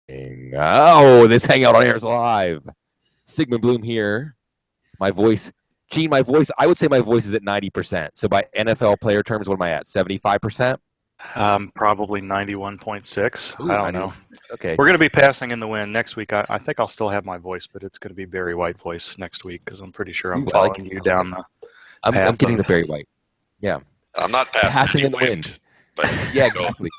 This Hangout on Air is live. Sigmund Bloom here. My voice, Gene, I would say my voice is at 90%. So by NFL player terms, what am I at? 75%? Probably 91.6. Ooh, I don't know. Okay. We're going to be passing in the wind next week. I think I'll still have my voice, but it's going to be Barry White voice next week because I'm pretty sure I'm following you down the path. I'm getting the Barry White. Yeah. I'm not passing in the wind. But yeah, exactly.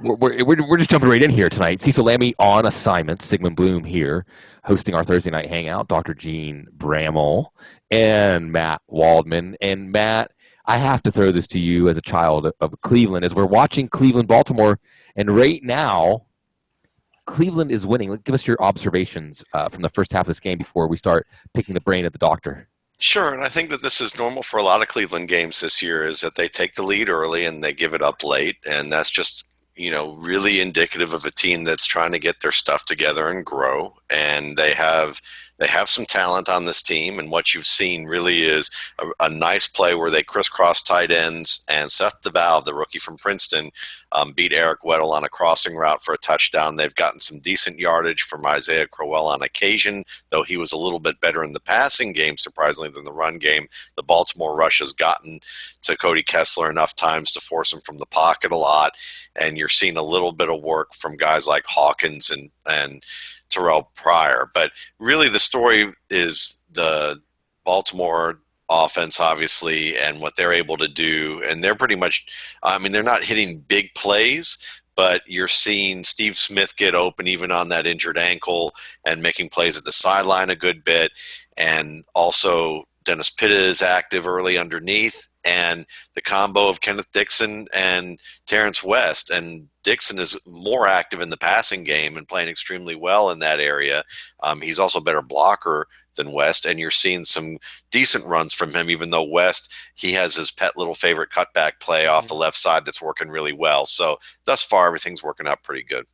We're just jumping right in here tonight. Cecil Lammy on assignment. Sigmund Bloom here, hosting our Thursday night hangout. Dr. Gene Bramall and Matt Waldman. And Matt, I have to throw this to you as a child of Cleveland, as we're watching Cleveland-Baltimore, and right now, Cleveland is winning. Give us your observations from the first half of this game before we start picking the brain of the doctor. Sure, and I think that this is normal for a lot of Cleveland games this year, is that they take the lead early and they give it up late, and that's just really indicative of a team that's trying to get their stuff together and grow. And they have some talent on this team, and what you've seen really is a nice play where they crisscross tight ends, and Seth DeValve, the rookie from Princeton, beat Eric Weddle on a crossing route for a touchdown. They've gotten some decent yardage from Isaiah Crowell on occasion, though he was a little bit better in the passing game, surprisingly, than the run game. The Baltimore rush has gotten to Cody Kessler enough times to force him from the pocket a lot, and you're seeing a little bit of work from guys like Hawkins and Terrell Pryor. But really the story is the Baltimore offense, obviously, and what they're able to do. And they're pretty much, they're not hitting big plays, but you're seeing Steve Smith get open even on that injured ankle and making plays at the sideline a good bit. And also Dennis Pitta is active early underneath, and the combo of Kenneth Dixon and Terrence West. And Dixon is more active in the passing game and playing extremely well in that area. He's also a better blocker than West, and you're seeing some decent runs from him, even though West, he has his pet little favorite cutback play off the left side that's working really well. So thus far, everything's working out pretty good.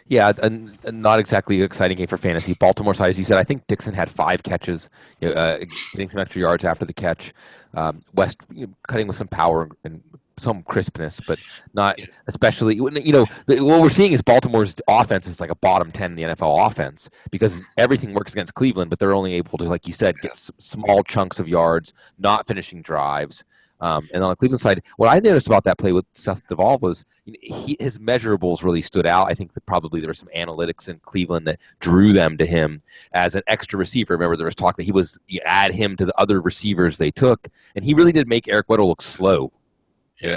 Yeah, and not exactly an exciting game for fantasy. Baltimore side, as you said, I think Dixon had 5 catches, getting some extra yards after the catch. West cutting with some power and some crispness, but not especially. What we're seeing is Baltimore's offense is like a bottom 10 in the NFL offense because everything works against Cleveland, but they're only able to, like you said, get small chunks of yards, not finishing drives. And on the Cleveland side, what I noticed about that play with Seth DeValve was his measurables really stood out. I think that probably there was some analytics in Cleveland that drew them to him as an extra receiver. Remember, there was talk that you add him to the other receivers they took, and he really did make Eric Weddle look slow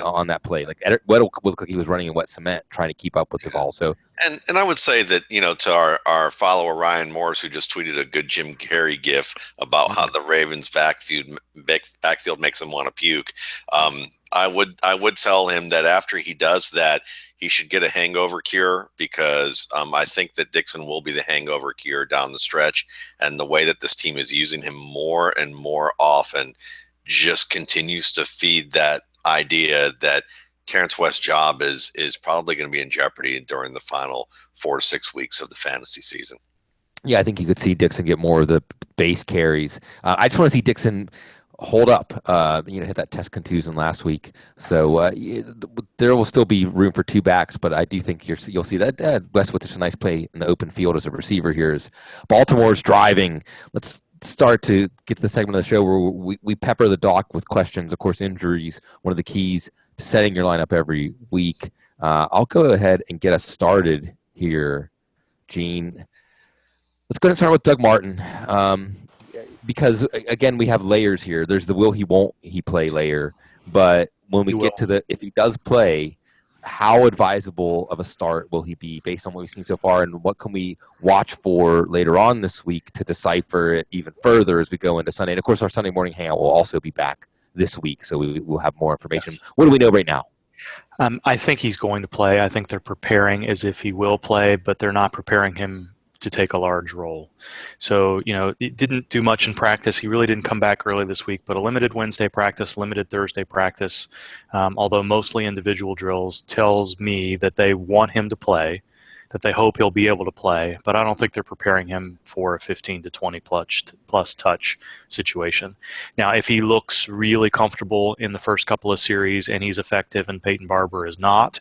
on that play. Like Weddle looked like he was running in wet cement trying to keep up with DeValve. So. And I would say that, to our follower Ryan Morris, who just tweeted a good Jim Carrey gif about how the Ravens backfield makes him want to puke. I would tell him that after he does that, he should get a hangover cure, because I think that Dixon will be the hangover cure down the stretch. And the way that this team is using him more and more often just continues to feed that idea that Terrence West's job is probably going to be in jeopardy during the final 4 to 6 weeks of the fantasy season. Yeah, I think you could see Dixon get more of the base carries. I just want to see Dixon hold up. Hit that test contusion last week. So there will still be room for 2 backs, but I do think you'll see that West with just a nice play in the open field as a receiver here is Baltimore's driving. Let's start to get to the segment of the show where we pepper the doc with questions. Of course, injuries, one of the keys to setting your lineup every week. I'll go ahead and get us started here, Gene. Let's go ahead and start with Doug Martin, because, again, we have layers here. There's the will he won't he play layer, but when we get to if he does play, how advisable of a start will he be based on what we've seen so far, and what can we watch for later on this week to decipher it even further as we go into Sunday? And, of course, our Sunday morning hangout will also be back this week, so we will have more information. Yes. What do we know right now? I think he's going to play. I think they're preparing as if he will play, but they're not preparing him to take a large role. So, he didn't do much in practice. He really didn't come back early this week, but a limited Wednesday practice, limited Thursday practice, although mostly individual drills, tells me that they want him to play. that they hope he'll be able to play, but I don't think they're preparing him for a 15 to 20 plus touch situation. Now, if he looks really comfortable in the first couple of series and he's effective and Peyton Barber is not,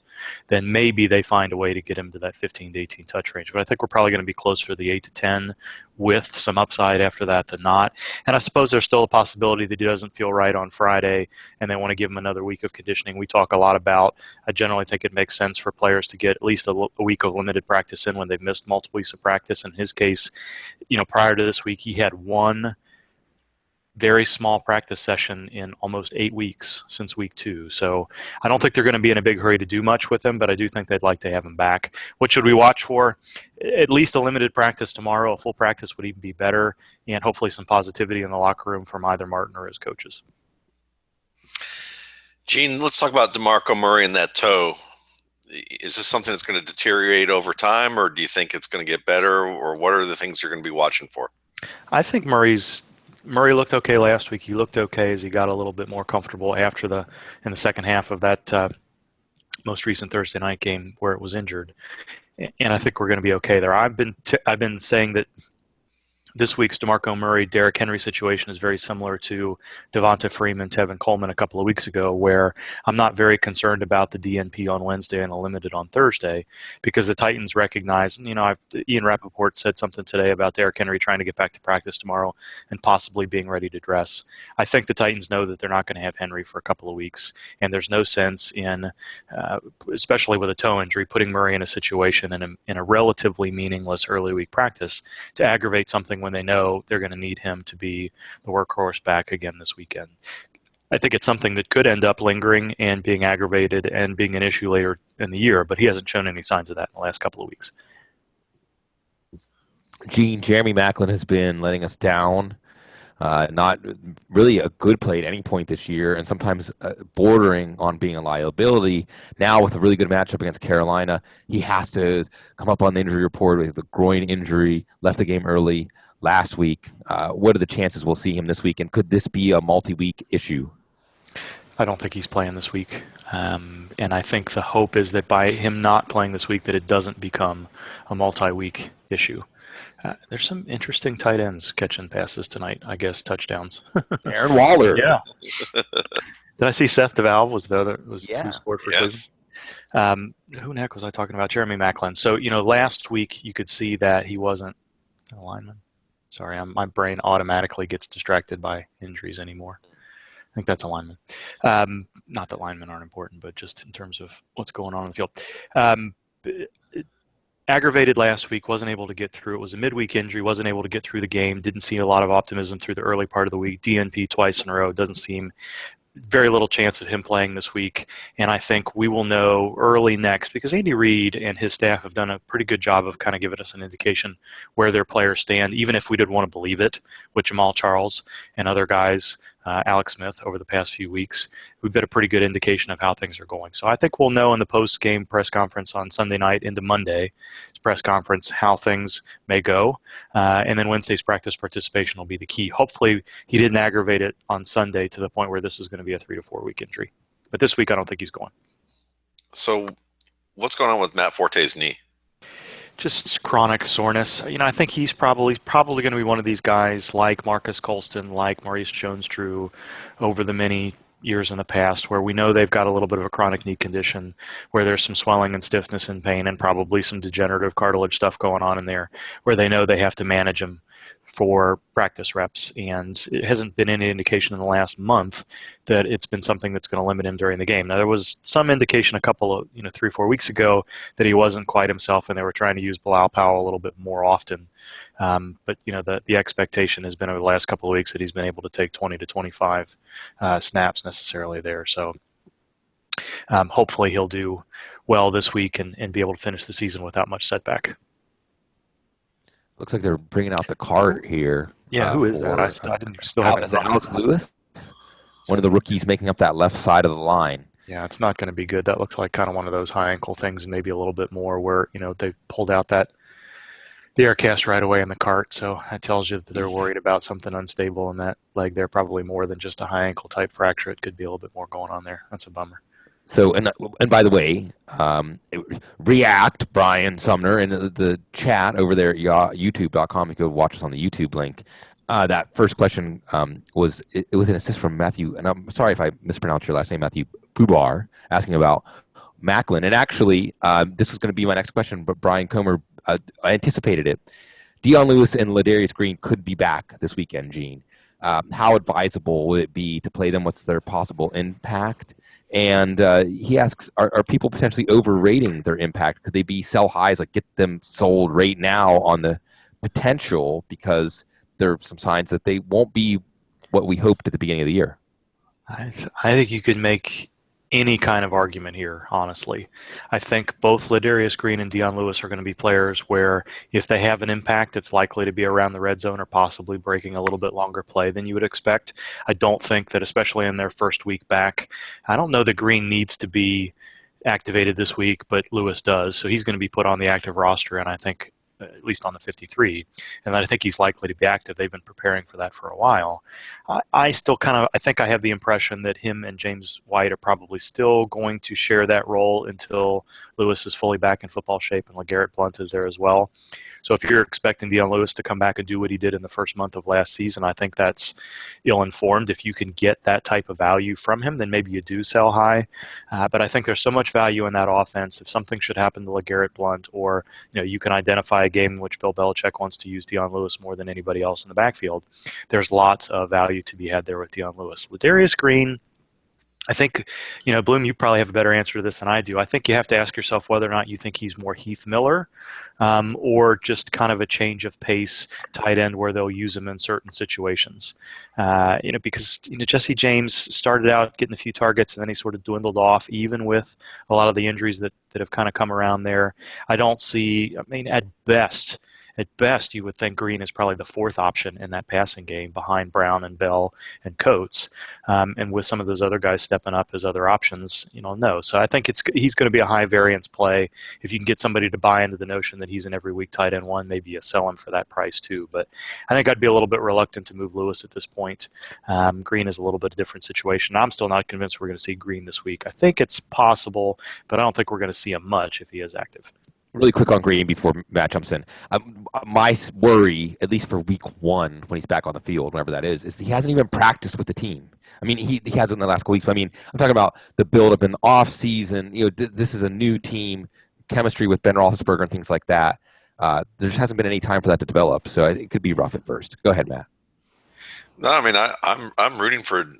then maybe they find a way to get him to that 15 to 18 touch range. But I think we're probably going to be closer to the 8 to 10 with some upside after that than not. And I suppose there's still a possibility that he doesn't feel right on Friday and they want to give him another week of conditioning. We talk a lot about, I generally think it makes sense for players to get at least a week of limited practice in when they've missed multiple weeks of practice. In his case, prior to this week, he had one very small practice session in almost 8 weeks since week 2. So I don't think they're going to be in a big hurry to do much with him, but I do think they'd like to have him back. What should we watch for? At least a limited practice tomorrow. A full practice would even be better, and hopefully some positivity in the locker room from either Martin or his coaches. Gene, let's talk about DeMarco Murray and that toe. Is this something that's going to deteriorate over time, or do you think it's going to get better, or what are the things you're going to be watching for? I think Murray looked okay last week. He looked okay as he got a little bit more comfortable in the second half of that most recent Thursday night game where it was injured. And I think we're going to be okay there. I've been saying that this week's DeMarco Murray, Derrick Henry situation is very similar to Devonta Freeman, Tevin Coleman a couple of weeks ago, where I'm not very concerned about the DNP on Wednesday and a limited on Thursday because the Titans recognize, Ian Rappaport said something today about Derrick Henry trying to get back to practice tomorrow and possibly being ready to dress. I think the Titans know that they're not going to have Henry for a couple of weeks, and there's no sense in, especially with a toe injury, putting Murray in a situation in a relatively meaningless early week practice to aggravate something when they know they're going to need him to be the workhorse back again this weekend. I think it's something that could end up lingering and being aggravated and being an issue later in the year, but he hasn't shown any signs of that in the last couple of weeks. Gene, Jeremy Maclin has been letting us down. Not really a good play at any point this year, and sometimes bordering on being a liability. Now, with a really good matchup against Carolina, he has to come up on the injury report with a groin injury, left the game early last week. What are the chances we'll see him this week, and could this be a multi-week issue? I don't think he's playing this week. And I think the hope is that by him not playing this week that it doesn't become a multi-week issue. There's some interesting tight ends catching passes tonight, I guess, touchdowns. Aaron Waller. Yeah. Did I see Seth DeValve was there? That was two scored for yes. Cleveland. Who in the heck was I talking about? Jeremy Maclin. So, last week you could see that he wasn't a lineman. Sorry, my brain automatically gets distracted by injuries anymore. I think that's a lineman. Not that linemen aren't important, but just in terms of what's going on in the field. Aggravated last week, wasn't able to get through. It was a midweek injury, wasn't able to get through the game, didn't see a lot of optimism through the early part of the week. DNP twice in a row, doesn't seem very little chance of him playing this week. And I think we will know early next because Andy Reid and his staff have done a pretty good job of kind of giving us an indication where their players stand, even if we did want to believe it with Jamal Charles and other guys, Alex Smith, over the past few weeks. We've got a pretty good indication of how things are going. So I think we'll know in the post-game press conference on Sunday night into Monday's press conference how things may go. And then Wednesday's practice participation will be the key. Hopefully he didn't aggravate it on Sunday to the point where this is going to be a 3 to 4 week injury. But this week I don't think he's going. So what's going on with Matt Forte's knee? Just chronic soreness. I think he's probably going to be one of these guys like Marcus Colston, like Maurice Jones-Drew over the many years in the past where we know they've got a little bit of a chronic knee condition where there's some swelling and stiffness and pain and probably some degenerative cartilage stuff going on in there where they know they have to manage them for practice reps, and it hasn't been any indication in the last month that it's been something that's going to limit him during the game. Now, there was some indication a couple of, 3 or 4 weeks ago that he wasn't quite himself and they were trying to use Bilal Powell a little bit more often. But, the expectation has been over the last couple of weeks that he's been able to take 20 to 25 snaps necessarily there. So hopefully he'll do well this week and be able to finish the season without much setback. Looks like they're bringing out the cart here. Yeah, who is that? I still haven't. Alex Lewis, one of the rookies making up that left side of the line. Yeah, it's not going to be good. That looks like kind of one of those high ankle things, and maybe a little bit more where they pulled out the air cast right away in the cart. So that tells you that they're worried about something unstable in that leg. They're probably more than just a high ankle type fracture. It could be a little bit more going on there. That's a bummer. So, and by the way, React, Brian Sumner, in the chat over there at youtube.com, you go watch us on the YouTube link. That first question it was an assist from Matthew, and I'm sorry if I mispronounced your last name, Matthew Bubar, asking about Macklin. And actually, this was going to be my next question, but Brian Comer anticipated it. Dion Lewis and Ladarius Green could be back this weekend, Gene. How advisable would it be to play them? What's their possible impact? And he asks, are people potentially overrating their impact? Could they be sell highs, like get them sold right now on the potential, because there are some signs that they won't be what we hoped at the beginning of the year? I think you could make any kind of argument here, honestly. I think both Ladarius Green and Dion Lewis are going to be players where if they have an impact, it's likely to be around the red zone or possibly breaking a little bit longer play than you would expect. I don't think that, especially in their first week back, I don't know that Green needs to be activated this week, but Lewis does. So he's going to be put on the active roster, and I think at least on the 53, and I think he's likely to be active. They've been preparing for that for a while. I still I think I have the impression that him and James White are probably still going to share that role until Lewis is fully back in football shape and LeGarrette Blount is there as well. So if you're expecting Dion Lewis to come back and do what he did in the first month of last season, I think that's ill-informed. If you can get that type of value from him, then maybe you do sell high. But I think there's so much value in that offense. If something should happen to LeGarrette Blount, or you can identify a game in which Bill Belichick wants to use Dion Lewis more than anybody else in the backfield, there's lots of value to be had there with Dion Lewis. Ladarius Green, I think, Bloom, you probably have a better answer to this than I do. I think you have to ask yourself whether or not you think he's more Heath Miller or just kind of a change of pace tight end where they'll use him in certain situations. Because Jesse James started out getting a few targets and then he sort of dwindled off, even with a lot of the injuries that have kind of come around there. I don't see, at best, you would think Green is probably the fourth option in that passing game behind Brown and Bell and Coates. And with some of those other guys stepping up as other options, no. So I think he's going to be a high variance play. If you can get somebody to buy into the notion that he's an every week tight end one, maybe you sell him for that price too. But I think I'd be a little bit reluctant to move Lewis at this point. Green is a little bit a different situation. I'm still not convinced we're going to see Green this week. I think it's possible, but I don't think we're going to see him much if he is active. Really quick on Green before Matt jumps in. My worry, at least for week one, when he's back on the field, whenever that is he hasn't even practiced with the team. He hasn't in the last couple weeks. But I'm talking about the build-up in the off-season. This is a new team, chemistry with Ben Roethlisberger and things like that. There just hasn't been any time for that to develop, so it could be rough at first. Go ahead, Matt. No, I'm rooting for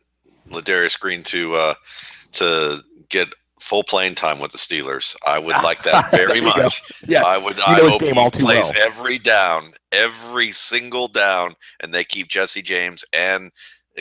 Ladarius Green to get full playing time with the Steelers. I would like that very much. Yes. I hope he plays every single down, and they keep Jesse James and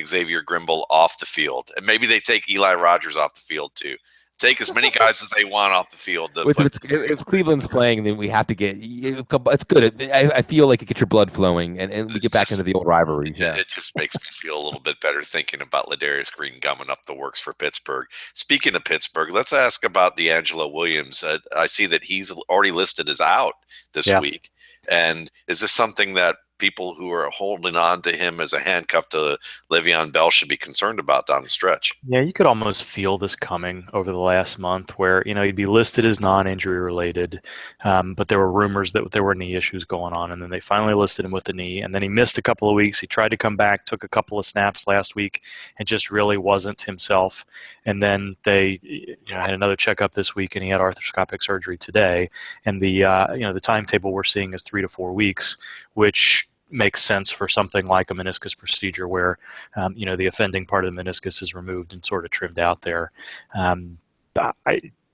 Xavier Grimble off the field. And maybe they take Eli Rogers off the field too. Take as many guys as they want off the field. If Cleveland's playing, then we have to get. It's good. I feel like it gets your blood flowing, and we get back into the old rivalry. Yeah. It just makes me feel a little bit better thinking about Ladarius Green gumming up the works for Pittsburgh. Speaking of Pittsburgh, let's ask about D'Angelo Williams. I see that he's already listed as out this week. And is this something that people who are holding on to him as a handcuff to Le'Veon Bell should be concerned about down the stretch? Yeah, you could almost feel this coming over the last month where, he'd be listed as non-injury related, but there were rumors that there were knee issues going on, and then they finally listed him with the knee, and then he missed a couple of weeks. He tried to come back, took a couple of snaps last week, and just really wasn't himself. And then they had another checkup this week, and he had arthroscopic surgery today. And the timetable we're seeing is 3 to 4 weeks, which makes sense for something like a meniscus procedure where, the offending part of the meniscus is removed and sort of trimmed out there.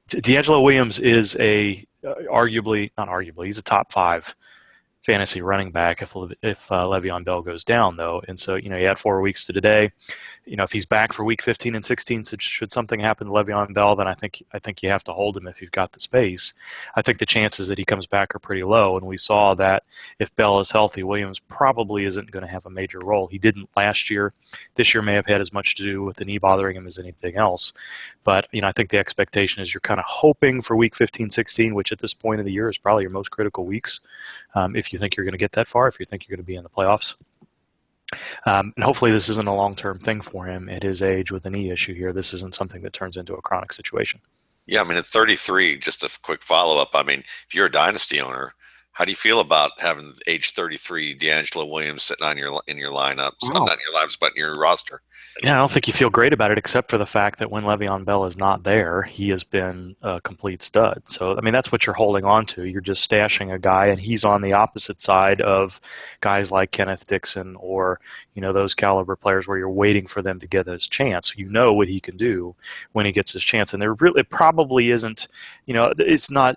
D'Angelo Williams is he's a top 5 fantasy running back if Le'Veon Bell goes down, though. And so, he had 4 weeks to today. If he's back for week 15 and 16, so should something happen to Le'Veon Bell, then I think you have to hold him if you've got the space. I think the chances that he comes back are pretty low, and we saw that if Bell is healthy, Williams probably isn't going to have a major role. He didn't last year. This year may have had as much to do with the knee bothering him as anything else. But, I think the expectation is you're kind of hoping for week 15, 16, which at this point of the year is probably your most critical weeks, if you think you're going to get that far, if you think you're going to be in the playoffs. And hopefully this isn't a long-term thing for him at his age with a knee issue here. This isn't something that turns into a chronic situation. Yeah, I mean, at 33, just a quick follow up. I mean, if you're a dynasty owner, how do you feel about having age 33 D'Angelo Williams sitting on your in your lineups, Oh. not in your lineups, but in your roster? Yeah, I don't think you feel great about it, except for the fact that when Le'Veon Bell is not there, he has been a complete stud. So, I mean, that's what you're holding on to. You're just stashing a guy, and he's on the opposite side of guys like Kenneth Dixon or, those caliber players where you're waiting for them to get his chance. You know what he can do when he gets his chance, and it probably isn't. It's not.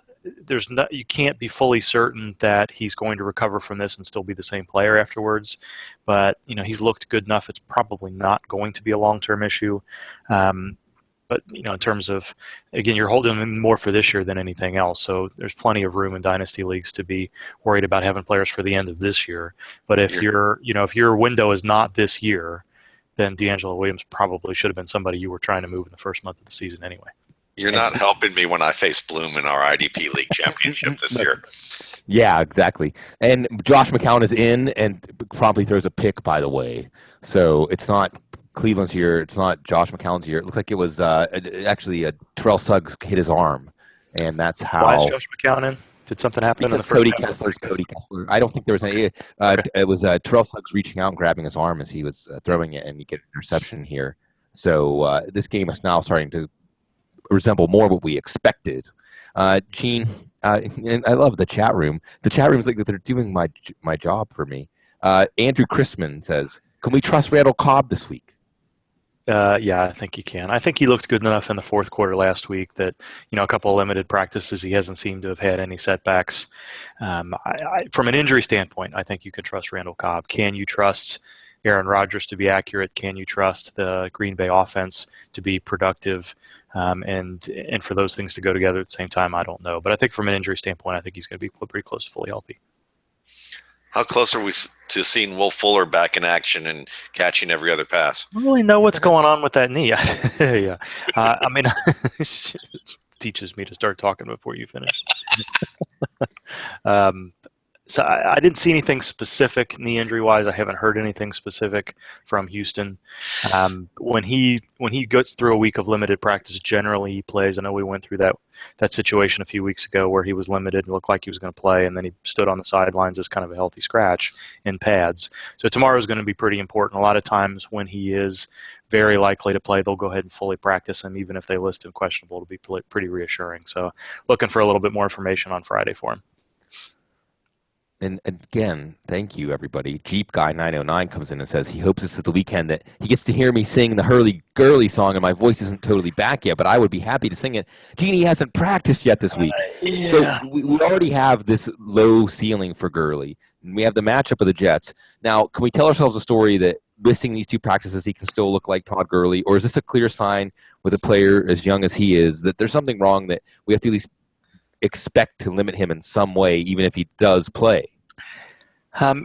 You can't be fully certain that he's going to recover from this and still be the same player afterwards. But he's looked good enough. It's probably not going to be a long-term issue. But in terms of, again, you're holding him more for this year than anything else. So there's plenty of room in dynasty leagues to be worried about having players for the end of this year. But if if your window is not this year, then D'Angelo Williams probably should have been somebody you were trying to move in the first month of the season anyway. You're not helping me when I face Bloom in our IDP League championship this year. Yeah, exactly. And Josh McCown is in and promptly throws a pick, by the way. So it's not Cleveland's year. It's not Josh McCown's year. It looked like it was actually Terrell Suggs hit his arm. And that's how. Why is Josh McCown in? Did something happen in the first Cody Kessler. I don't think there was any. Okay. It was Terrell Suggs reaching out and grabbing his arm as he was throwing it, and you get an interception here. So this game is now starting to resemble more what we expected. Gene, and I love the chat room. The chat room is like they're doing my job for me. Andrew Chrisman says, "Can we trust Randall Cobb this week?" Yeah, I think you can. I think he looked good enough in the fourth quarter last week that, a couple of limited practices, he hasn't seemed to have had any setbacks. From an injury standpoint, I think you can trust Randall Cobb. Can you trust Aaron Rodgers to be accurate? Can you trust the Green Bay offense to be productive? And for those things to go together at the same time, I don't know. But I think from an injury standpoint, I think he's going to be pretty close to fully healthy. How close are we to seeing Will Fuller back in action and catching every other pass? I don't really know what's going on with that knee. Yeah. I mean, it teaches me to start talking before you finish. So I didn't see anything specific knee injury-wise. I haven't heard anything specific from Houston. When he gets through a week of limited practice, generally he plays. I know we went through that situation a few weeks ago where he was limited and looked like he was going to play, and then he stood on the sidelines as kind of a healthy scratch in pads. So tomorrow is going to be pretty important. A lot of times when he is very likely to play, they'll go ahead and fully practice him, even if they list him questionable. It'll be pretty reassuring. So looking for a little bit more information on Friday for him. And again, thank you, everybody. Jeep Guy 909 comes in and says he hopes this is the weekend that he gets to hear me sing the Hurley Gurley song, and my voice isn't totally back yet, but I would be happy to sing it. Genie hasn't practiced yet this week. Yeah. So we already have this low ceiling for Gurley. We have the matchup of the Jets. Now, can we tell ourselves a story that missing these two practices, he can still look like Todd Gurley, or is this a clear sign with a player as young as he is that there's something wrong that we have to at least expect to limit him in some way, even if he does play?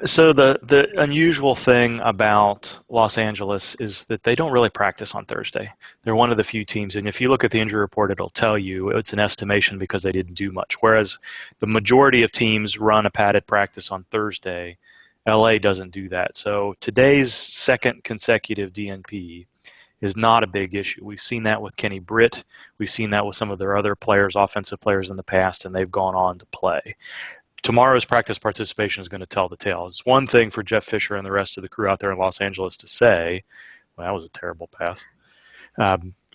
So the unusual thing about Los Angeles is that they don't really practice on Thursday. They're one of the few teams, and if you look at the injury report, it'll tell you it's an estimation because they didn't do much. Whereas the majority of teams run a padded practice on Thursday, LA doesn't do that. So today's second consecutive DNP is not a big issue. We've seen that with Kenny Britt. We've seen that with some of their other players, offensive players in the past, and they've gone on to play. Tomorrow's practice participation is going to tell the tale. It's one thing for Jeff Fisher and the rest of the crew out there in Los Angeles to say, well, that was a terrible pass,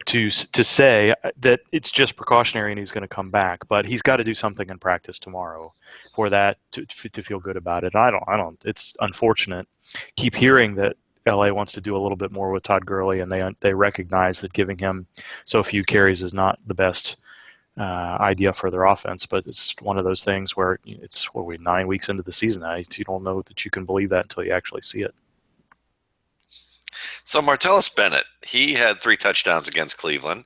to say that it's just precautionary and he's going to come back. But he's got to do something in practice tomorrow for that to feel good about it. I don't. It's unfortunate. Keep hearing that LA wants to do a little bit more with Todd Gurley, and they recognize that giving him so few carries is not the best idea for their offense, but it's one of those things where it's 9 weeks into the season now. You don't know that you can believe that until you actually see it. So Martellus Bennett, he had 3 touchdowns against Cleveland,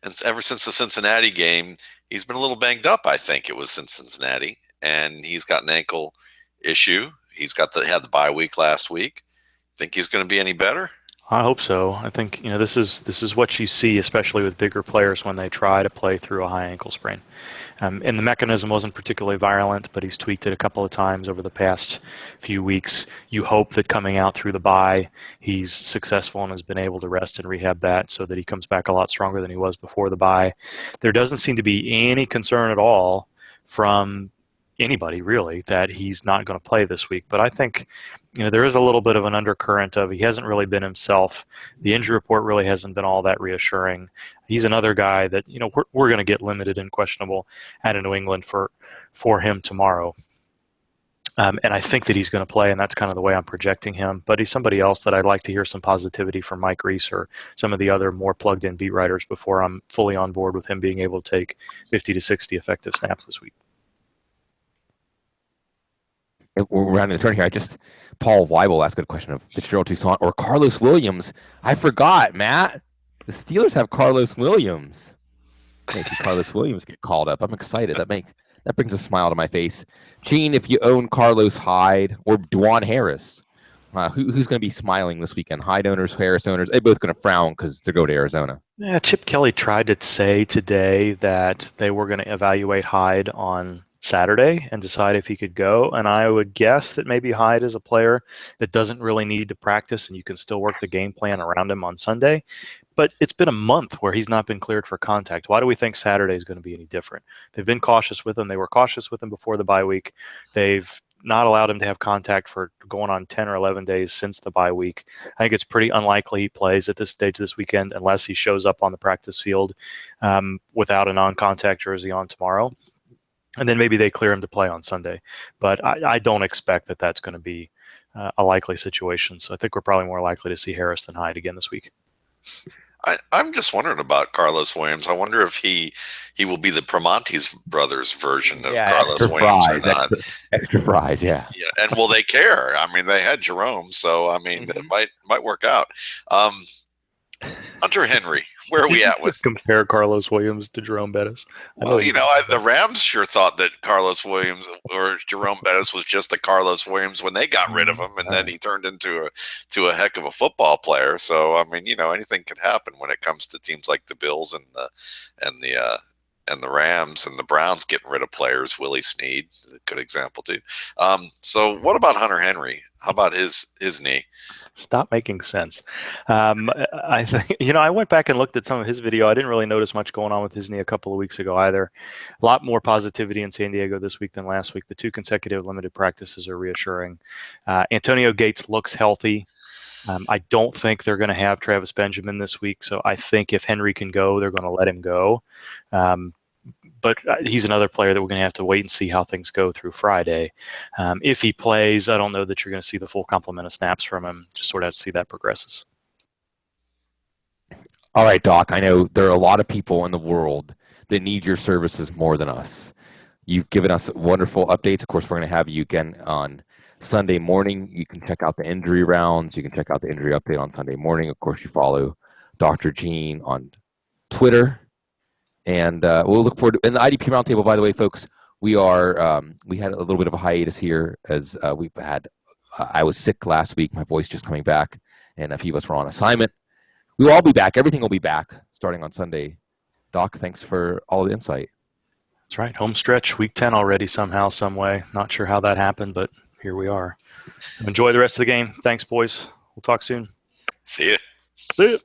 and ever since the Cincinnati game, he's been a little banged up. I think it was since Cincinnati, and he's got an ankle issue. Had the bye week last week. Think he's going to be any better? I hope so. I think this is what you see, especially with bigger players when they try to play through a high ankle sprain. And the mechanism wasn't particularly violent, but he's tweaked it a couple of times over the past few weeks. You hope that coming out through the bye, he's successful and has been able to rest and rehab that so that he comes back a lot stronger than he was before the bye. There doesn't seem to be any concern at all from anybody really that he's not going to play this week. But I think there is a little bit of an undercurrent of he hasn't really been himself. The injury report really hasn't been all that reassuring. He's another guy that we're going to get limited and questionable out of New England for him tomorrow. And I think that he's going to play, and that's kind of the way I'm projecting him. But he's somebody else that I'd like to hear some positivity from Mike Reese or some of the other more plugged-in beat writers before I'm fully on board with him being able to take 50 to 60 effective snaps this week. We're rounding the turn here. Paul Weibel asked a question of Fitzgerald Toussaint or Carlos Williams. I forgot, Matt. The Steelers have Carlos Williams. Hey, see Carlos Williams get called up. I'm excited. That brings a smile to my face. Gene, if you own Carlos Hyde or Dwan Harris, who's going to be smiling this weekend? Hyde owners, Harris owners, they're both going to frown because they're going to Arizona. Yeah, Chip Kelly tried to say today that they were going to evaluate Hyde on Saturday and decide if he could go. And I would guess that maybe Hyde is a player that doesn't really need to practice and you can still work the game plan around him on Sunday. But it's been a month where he's not been cleared for contact. Why do we think Saturday is going to be any different? They've been cautious with him. They were cautious with him before the bye week. They've not allowed him to have contact for going on 10 or 11 days since the bye week. I think it's pretty unlikely he plays at this stage this weekend unless he shows up on the practice field without a non-contact jersey on tomorrow. And then maybe they clear him to play on Sunday. But I don't expect that that's going to be a likely situation. So I think we're probably more likely to see Harris than Hyde again this week. I'm just wondering about Carlos Williams. I wonder if he will be the Primanti's brothers version of Carlos Williams fries, or not. Extra fries, yeah. And will they care? I mean, they had Jerome, so I mean, it might work out. Hunter Henry, where are we at with? Compare Carlos Williams to Jerome Bettis. Well, the Rams sure thought that Carlos Williams or Jerome Bettis was just a Carlos Williams when they got rid of him, and then he turned into a heck of a football player. So I mean, anything could happen when it comes to teams like the Bills and the Rams and the Browns getting rid of players. Willie Snead, a good example too. So what about Hunter Henry? How about his knee? Stop making sense. I think I went back and looked at some of his video. I didn't really notice much going on with his knee a couple of weeks ago either. A lot more positivity in San Diego this week than last week. The 2 consecutive limited practices are reassuring. Antonio Gates looks healthy. I don't think they're going to have Travis Benjamin this week, so I think if Henry can go, they're going to let him go. But he's another player that we're going to have to wait and see how things go through Friday. If he plays, I don't know that you're going to see the full complement of snaps from him. Just sort of have to see that progresses. All right, Doc, I know there are a lot of people in the world that need your services more than us. You've given us wonderful updates. Of course, we're going to have you again on Sunday morning. You can check out the injury rounds. You can check out the injury update on Sunday morning. Of course, you follow Dr. Gene on Twitter. And we'll look forward to in the IDP Roundtable. By the way, folks, we had a little bit of a hiatus here as we've had. I was sick last week. My voice just coming back, and a few of us were on assignment. We will all be back. Everything will be back starting on Sunday. Doc, thanks for all the insight. That's right. Home stretch, week 10 already somehow, some way. Not sure how that happened, but here we are. Enjoy the rest of the game. Thanks, boys. We'll talk soon. See ya. See ya.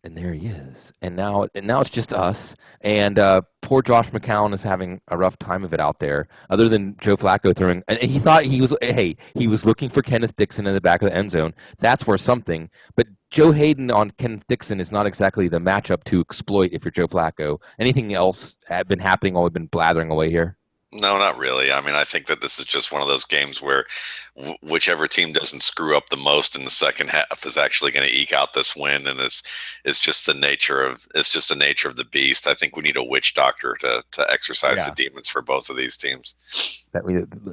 And there he is. And now it's just us. And poor Josh McCown is having a rough time of it out there. Other than Joe Flacco throwing, and he thought he was looking for Kenneth Dixon in the back of the end zone. That's worth something. But Joe Hayden on Kenneth Dixon is not exactly the matchup to exploit if you're Joe Flacco. Anything else have been happening while we've been blathering away here? No, not really. I mean, I think that this is just one of those games where whichever team doesn't screw up the most in the second half is actually going to eke out this win, and it's just the nature of the beast. I think we need a witch doctor to exercise the demons for both of these teams.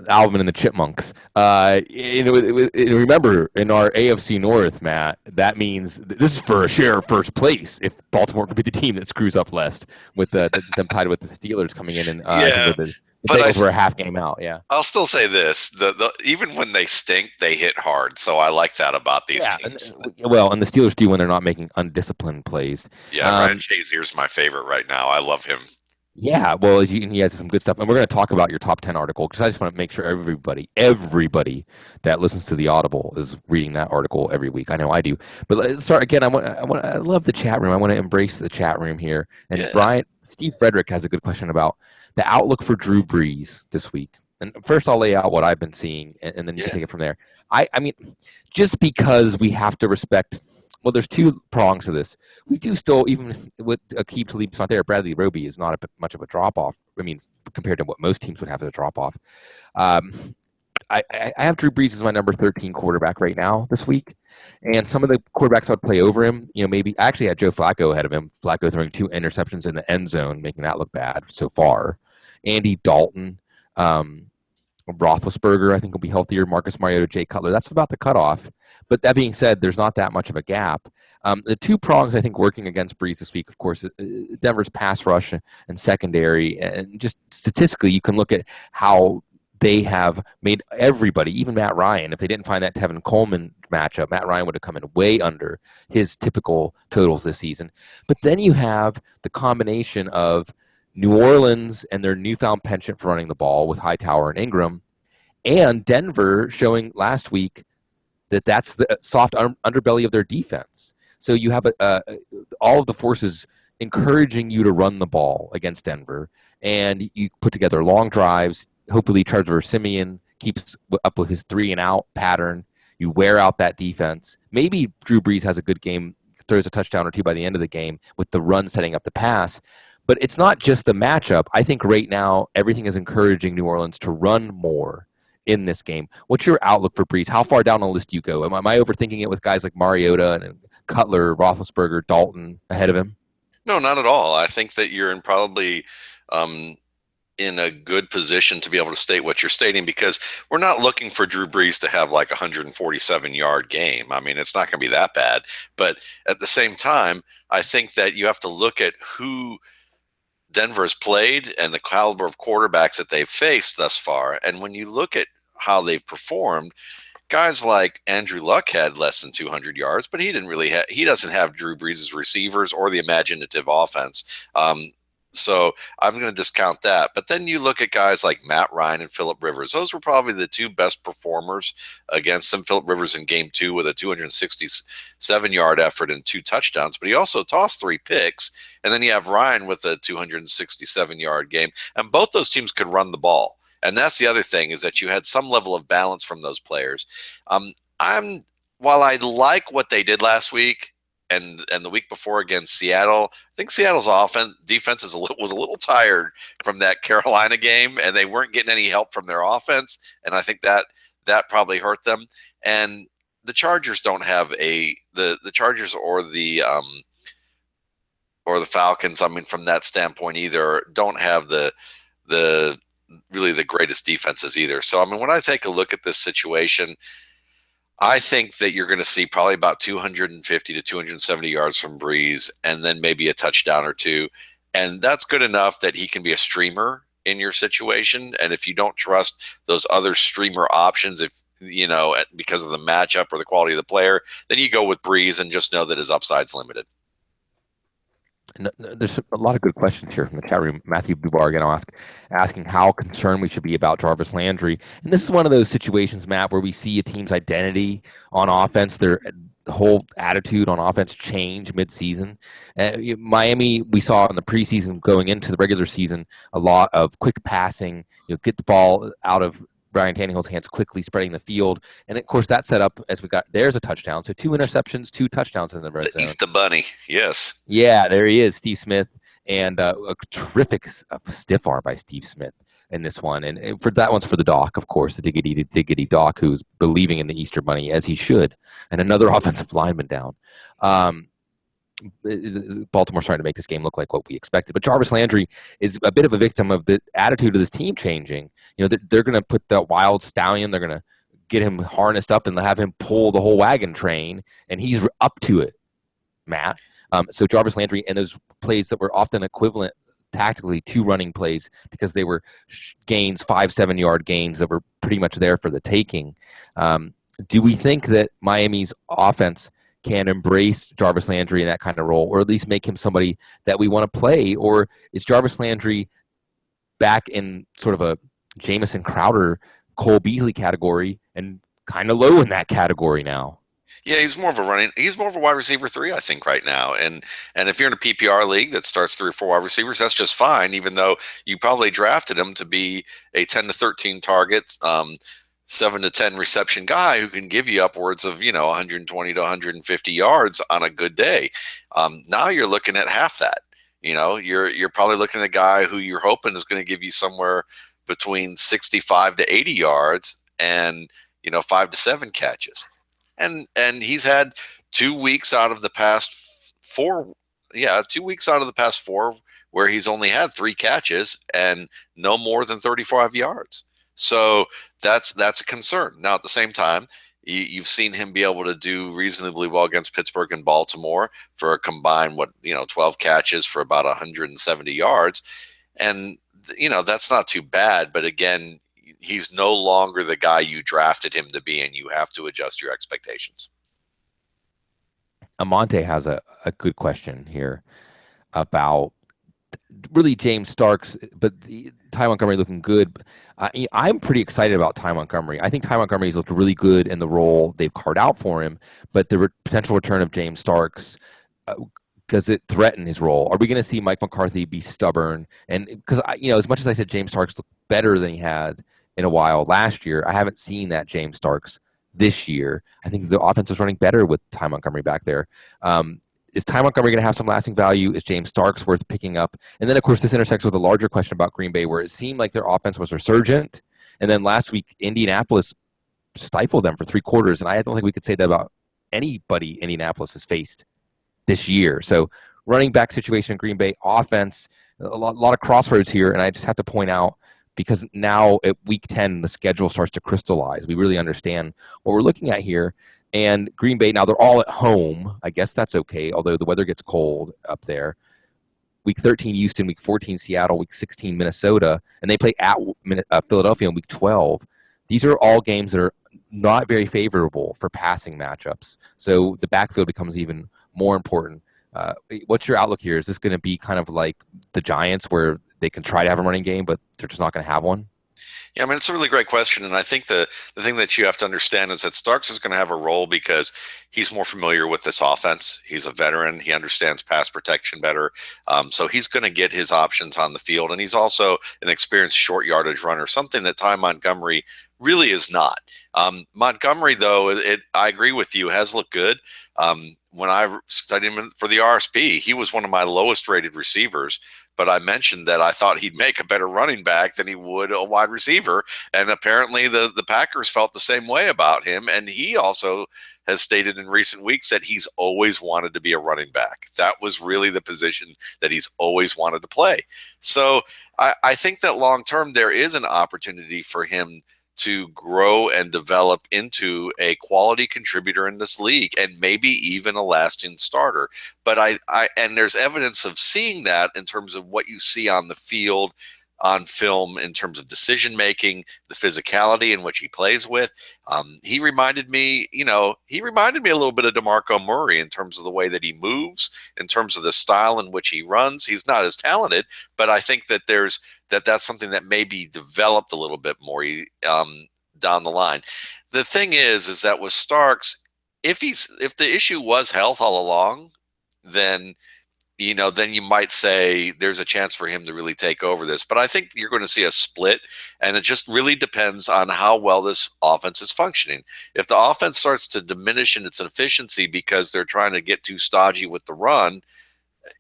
Alvin and the Chipmunks. Remember, in our AFC North, Matt, that means this is for a share of first place. If Baltimore could be the team that screws up less, with them tied with the Steelers coming in and but we're a half game out. Yeah, I'll still say this: even when they stink, they hit hard. So I like that about these teams. And the Steelers do when they're not making undisciplined plays. Yeah, Ryan Shazier's my favorite right now. I love him. Yeah, well, he has some good stuff, and we're going to talk about your top 10 article because I just want to make sure everybody that listens to the Audible is reading that article every week. I know I do. But let's start again. I love the chat room. I want to embrace the chat room here. And Yeah, Steve Frederick has a good question about the outlook for Drew Brees this week. And first, I'll lay out what I've been seeing, and then you can yeah, take it from there. I mean, just because we have to respect. Well, there's two prongs to this. We do still, even with Aqib Talib's not there, Bradley Roby is not much of a drop off. I mean, compared to what most teams would have as a drop off. Um, I have Drew Brees as my number 13 quarterback right now this week. And some of the quarterbacks I'd play over him, maybe I actually had Joe Flacco ahead of him. Flacco throwing 2 interceptions in the end zone, making that look bad so far. Andy Dalton, um, Roethlisberger, I think will be healthier. Marcus Mariota, Jay Cutler. That's about the cutoff. But that being said, there's not that much of a gap. The two prongs I think working against Brees this week, of course, Denver's pass rush and secondary, and just statistically, you can look at how they have made everybody, even Matt Ryan. If they didn't find that Tevin Coleman matchup, Matt Ryan would have come in way under his typical totals this season. But then you have the combination of New Orleans and their newfound penchant for running the ball with Hightower and Ingram, and Denver showing last week that that's the soft underbelly of their defense. So you have all of the forces encouraging you to run the ball against Denver, and you put together long drives. Hopefully, Trevor Siemian keeps up with his 3-and-out pattern. You wear out that defense. Maybe Drew Brees has a good game, throws a touchdown or two by the end of the game with the run setting up the pass. But it's not just the matchup. I think right now everything is encouraging New Orleans to run more in this game. What's your outlook for Brees? How far down the list do you go? Am I overthinking it with guys like Mariota and Cutler, Roethlisberger, Dalton ahead of him? no, not at all. I think that you're in probably um, in a good position to be able to state what you're stating because we're not looking for Drew Brees to have like a 147-yard game. I mean, it's not going to be that bad. But at the same time, I think that you have to look at who Denver's played and the caliber of quarterbacks that they've faced thus far. And when you look at how they've performed, guys like Andrew Luck had less than 200 yards, but he doesn't have Drew Brees' receivers or the imaginative offense. So I'm going to discount that. But then you look at guys like Matt Ryan and Phillip Rivers. Those were probably the two best performers against them. Phillip Rivers in game 2 with a 267-yard effort and 2 touchdowns, but he also tossed 3 picks. And then you have Ryan with a 267-yard game. And both those teams could run the ball. And that's the other thing is that you had some level of balance from those players. While I like what they did last week, and the week before against Seattle, I think Seattle's defense was a little tired from that Carolina game, and they weren't getting any help from their offense, and I think that probably hurt them. And the Chargers don't have the Chargers or the Falcons. I mean, from that standpoint, either don't have the really the greatest defenses either. So I mean, when I take a look at this situation, I think that you're going to see probably about 250 to 270 yards from Brees and then maybe a touchdown or two. And that's good enough that he can be a streamer in your situation. And if you don't trust those other streamer options, because of the matchup or the quality of the player, then you go with Brees and just know that his upside's limited. There's a lot of good questions here from the chat room. Matthew Bubar again asking how concerned we should be about Jarvis Landry. And this is one of those situations, Matt, where we see a team's identity on offense, their whole attitude on offense change midseason. Miami, we saw in the preseason going into the regular season, a lot of quick passing, get the ball out of Brian Tannehill's hands quickly, spreading the field. And of course, that set up as there's a touchdown. So 2 interceptions, 2 touchdowns in the red zone. He's the bunny. Yes. Yeah, there he is, Steve Smith. And a terrific stiff arm by Steve Smith in this one. And for that one's for the Doc, of course, the diggity Doc, who's believing in the Easter Bunny as he should. And another offensive lineman down. Baltimore's trying to make this game look like what we expected. But Jarvis Landry is a bit of a victim of the attitude of this team changing. They're going to put the wild stallion, they're going to get him harnessed up and have him pull the whole wagon train, and he's up to it, Matt. So Jarvis Landry and those plays that were often equivalent tactically to running plays because they were gains, 5-7 yard gains that were pretty much there for the taking. Do we think that Miami's offense can embrace Jarvis Landry in that kind of role, or at least make him somebody that we want to play? Or is Jarvis Landry back in sort of a Jamison Crowder, Cole Beasley category and kind of low in that category now? Yeah, he's more of a wide receiver 3, I think, right now. And if you're in a PPR league that starts 3 or 4 wide receivers, that's just fine, even though you probably drafted him to be a 10 to 13 targets, 7 to 10 reception guy who can give you upwards of, 120 to 150 yards on a good day. Now you're looking at half that. You're probably looking at a guy who you're hoping is going to give you somewhere between 65 to 80 yards and, 5 to 7 catches. And he's had 2 weeks out of the past 4. Yeah, 2 weeks out of the past 4 where he's only had 3 catches and no more than 35 yards. So that's a concern. Now, at the same time, you've seen him be able to do reasonably well against Pittsburgh and Baltimore for a combined 12 catches for about 170 yards, and that's not too bad. But again, he's no longer the guy you drafted him to be, and you have to adjust your expectations. Amante has a good question here about really James Starks, but Ty Montgomery looking good. I'm pretty excited about Ty Montgomery. I think Ty Montgomery's looked really good in the role they've carved out for him, but the potential return of James Starks, does it threaten his role? Are we going to see Mike McCarthy be stubborn? And because, as much as I said James Starks looked better than he had in a while last year, I haven't seen that James Starks this year. I think the offense is running better with Ty Montgomery back there. Is Ty Montgomery going to have some lasting value? Is James Starks worth picking up? And then, of course, this intersects with a larger question about Green Bay, where it seemed like their offense was resurgent. And then last week, Indianapolis stifled them for 3 quarters. And I don't think we could say that about anybody Indianapolis has faced this year. So running back situation in Green Bay, offense, a lot of crossroads here. And I just have to point out, because now at week 10, the schedule starts to crystallize. We really understand what we're looking at here. And Green Bay, now they're all at home. I guess that's okay, although the weather gets cold up there. Week 13, Houston. Week 14, Seattle. Week 16, Minnesota. And they play at Philadelphia in week 12. These are all games that are not very favorable for passing matchups. So the backfield becomes even more important. What's your outlook here? Is this going to be kind of like the Giants, where they can try to have a running game, but they're just not going to have one? Yeah, I mean, it's a really great question. And I think the thing that you have to understand is that Starks is going to have a role because he's more familiar with this offense. He's a veteran. He understands pass protection better. So he's going to get his options on the field. And he's also an experienced short yardage runner, something that Ty Montgomery really is not. Montgomery, though, I agree with you, has looked good. When I studied him for the RSP, he was one of my lowest rated receivers. But I mentioned that I thought he'd make a better running back than he would a wide receiver. And apparently the Packers felt the same way about him. And he also has stated in recent weeks that he's always wanted to be a running back. That was really the position that he's always wanted to play. So I think that long term there is an opportunity for him to grow and develop into a quality contributor in this league, and maybe even a lasting starter. But and there's evidence of seeing that in terms of what you see on the field, on film, in terms of decision making, the physicality in which he plays with. He reminded me a little bit of DeMarco Murray in terms of the way that he moves, in terms of the style in which he runs. He's not as talented, but I think that that's something that may be developed a little bit more down the line. The thing is that with Starks, if the issue was health all along, then you might say there's a chance for him to really take over this. But I think you're going to see a split, and it just really depends on how well this offense is functioning. If the offense starts to diminish in its efficiency because they're trying to get too stodgy with the run,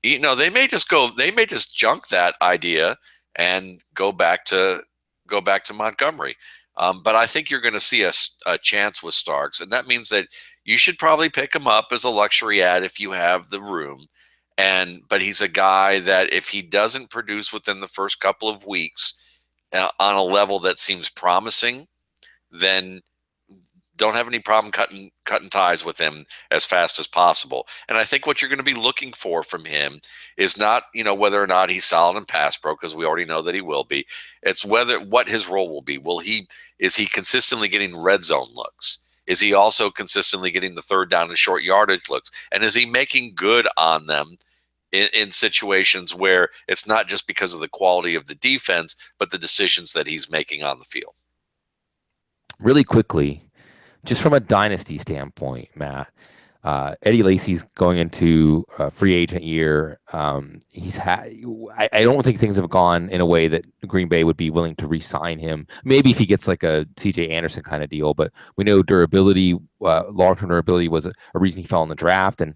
they may just junk that idea and go back to Montgomery. But I think you're going to see a chance with Starks, and that means that you should probably pick him up as a luxury ad if you have the room. But he's a guy that if he doesn't produce within the first couple of weeks on a level that seems promising, then don't have any problem cutting ties with him as fast as possible. And I think what you're going to be looking for from him is not, whether or not he's solid in pass pro, because we already know that he will be. It's what his role will be. Is he consistently getting red zone looks? Is he also consistently getting the third down and short yardage looks? And is he making good on them in situations where it's not just because of the quality of the defense, but the decisions that he's making on the field? Really quickly, just from a dynasty standpoint, Matt, Eddie Lacy's going into a free agent year. I don't think things have gone in a way that Green Bay would be willing to re-sign him. Maybe if he gets like a C.J. Anderson kind of deal, but we know durability, long-term durability was a reason he fell in the draft, and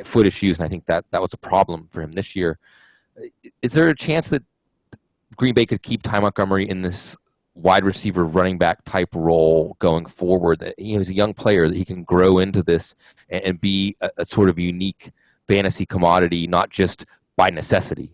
foot issues, and I think that was a problem for him this year. Is there a chance that Green Bay could keep Ty Montgomery in this wide receiver running back type role going forward? That he's a young player, that he can grow into this and be a sort of unique fantasy commodity, not just by necessity.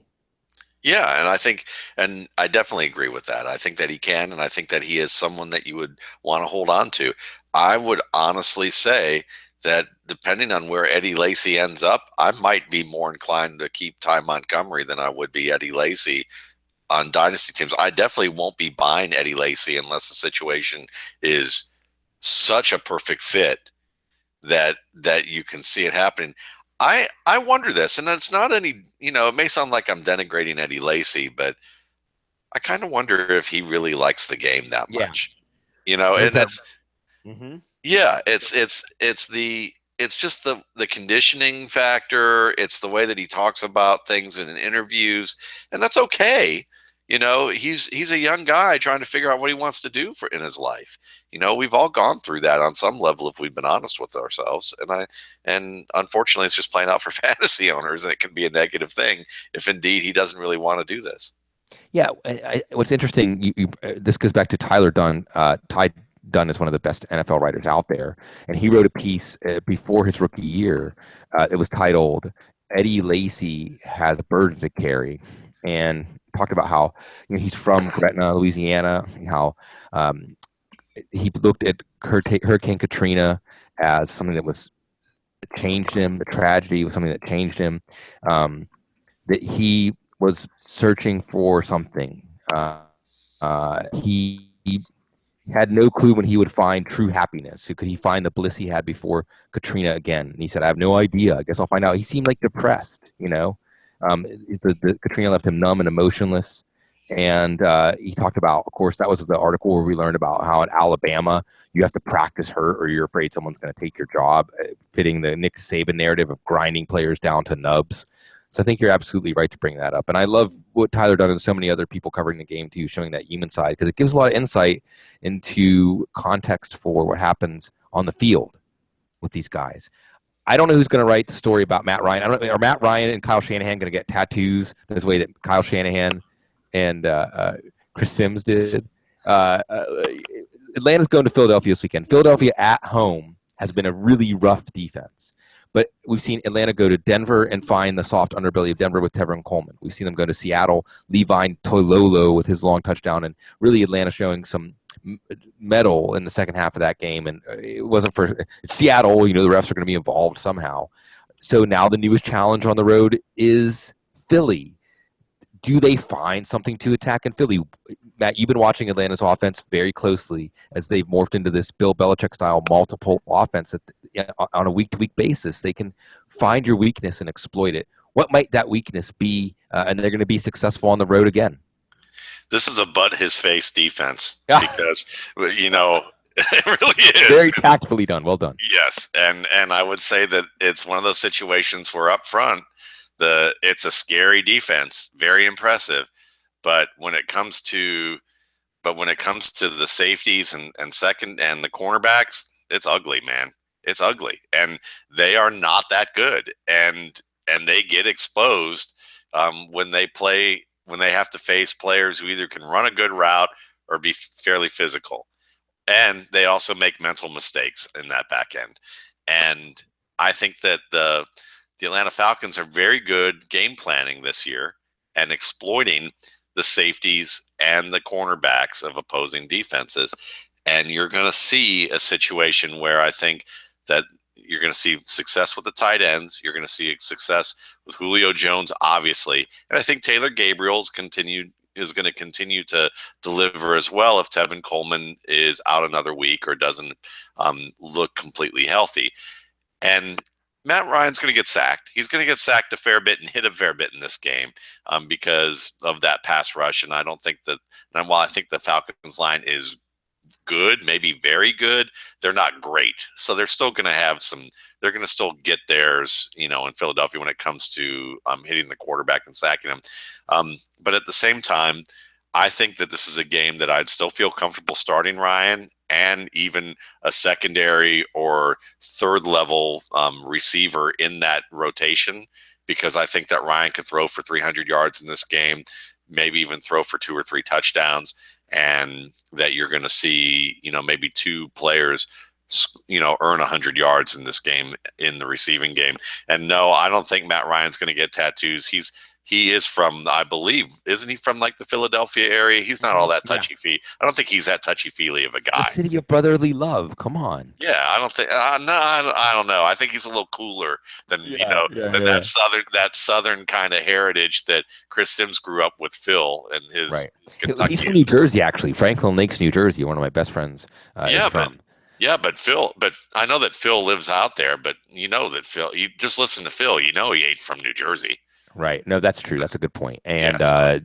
Yeah, and I definitely agree with that. I think that he can, and I think that he is someone that you would want to hold on to. I would honestly say that depending on where Eddie Lacy ends up, I might be more inclined to keep Ty Montgomery than I would be Eddie Lacy on dynasty teams. I definitely won't be buying Eddie Lacy unless the situation is such a perfect fit that you can see it happening. I wonder this, and it's not any, it may sound like I'm denigrating Eddie Lacy, but I kind of wonder if he really likes the game that Yeah, much. there's And that. it's Mm-hmm. yeah, it's just the conditioning factor. It's the way that he talks about things in interviews, and that's okay. He's a young guy trying to figure out what he wants to do in his life. We've all gone through that on some level if we've been honest with ourselves. And unfortunately, it's just playing out for fantasy owners, and it can be a negative thing if indeed he doesn't really want to do this. Yeah, what's interesting, this goes back to Tyler Dunn. Ty Dunn is one of the best NFL writers out there, and he wrote a piece before his rookie year. It was titled "Eddie Lacy Has a Burden to Carry," and talked about how he's from Gretna, Louisiana, how um, he looked at Hurricane Katrina as something that changed him. The tragedy was something that changed him. That he was searching for something. He had no clue when he would find true happiness. Could he find the bliss he had before Katrina again? And he said, "I have no idea. I guess I'll find out." He seemed like depressed. The Katrina left him numb and emotionless. And he talked about, of course, that was the article where we learned about how in Alabama you have to practice hurt or you're afraid someone's going to take your job, fitting the Nick Saban narrative of grinding players down to nubs. So I think you're absolutely right to bring that up. And I love what Tyler Dunn and so many other people covering the game too, showing that human side, because it gives a lot of insight into context for what happens on the field with these guys. I don't know who's going to write the story about Matt Ryan. Are Matt Ryan and Kyle Shanahan going to get tattoos the way that Kyle Shanahan and Chris Sims did? Atlanta's going to Philadelphia this weekend. Philadelphia at home has been a really rough defense. But we've seen Atlanta go to Denver and find the soft underbelly of Denver with Tevin Coleman. We've seen them go to Seattle, Levi Toilolo with his long touchdown, and really Atlanta showing some mettle in the second half of that game. And it wasn't for Seattle. The refs are going to be involved somehow. So now the newest challenge on the road is Philly. Do they find something to attack in Philly? Matt, you've been watching Atlanta's offense very closely as they've morphed into this Bill Belichick style multiple offense that on a week-to-week basis they can find your weakness and exploit it. What might that weakness be? And they're going to be successful on the road again. This is a butt his face defense because it really is very tactfully done. Well done. Yes, and I would say that it's one of those situations where up front it's a scary defense, very impressive, but when it comes to the safeties and second and the cornerbacks, it's ugly, man. It's ugly, and they are not that good, and they get exposed when they have to face players who either can run a good route or be fairly physical, and they also make mental mistakes in that back end. And I think that the Atlanta Falcons are very good game planning this year and exploiting the safeties and the cornerbacks of opposing defenses. And you're going to see a situation where I think that you're going to see success with the tight ends. You're going to see success with Julio Jones, obviously. And I think Taylor Gabriel's continued is going to continue to deliver as well if Tevin Coleman is out another week or doesn't look completely healthy. And Matt Ryan's going to get sacked. He's going to get sacked a fair bit and hit a fair bit in this game because of that pass rush. And I don't think that, and while I think the Falcons line is good, maybe very good, they're not great. So they're still going to have some, they're going to still get theirs, in Philadelphia when it comes to hitting the quarterback and sacking him. But at the same time, I think that this is a game that I'd still feel comfortable starting Ryan and even a secondary or third level receiver in that rotation, because I think that Ryan could throw for 300 yards in this game, maybe even throw for 2 or 3 touchdowns, and that you're going to see, maybe 2 players, earn 100 yards in this game in the receiving game. And no, I don't think Matt Ryan's going to get tattoos. He is from, I believe, isn't he from like the Philadelphia area? He's not all that touchy-feely. I don't think he's that touchy-feely of a guy. The city of brotherly love. Come on. Yeah, I don't think. No, I don't know. I think he's a little cooler than that southern kind of heritage that Chris Sims grew up with Phil and his Kentucky. He's from New Jersey, actually. Franklin Lakes, New Jersey. One of my best friends. But Phil. But I know that Phil lives out there. But that Phil. You just listen to Phil. He ain't from New Jersey. Right. No, that's true. That's a good point. And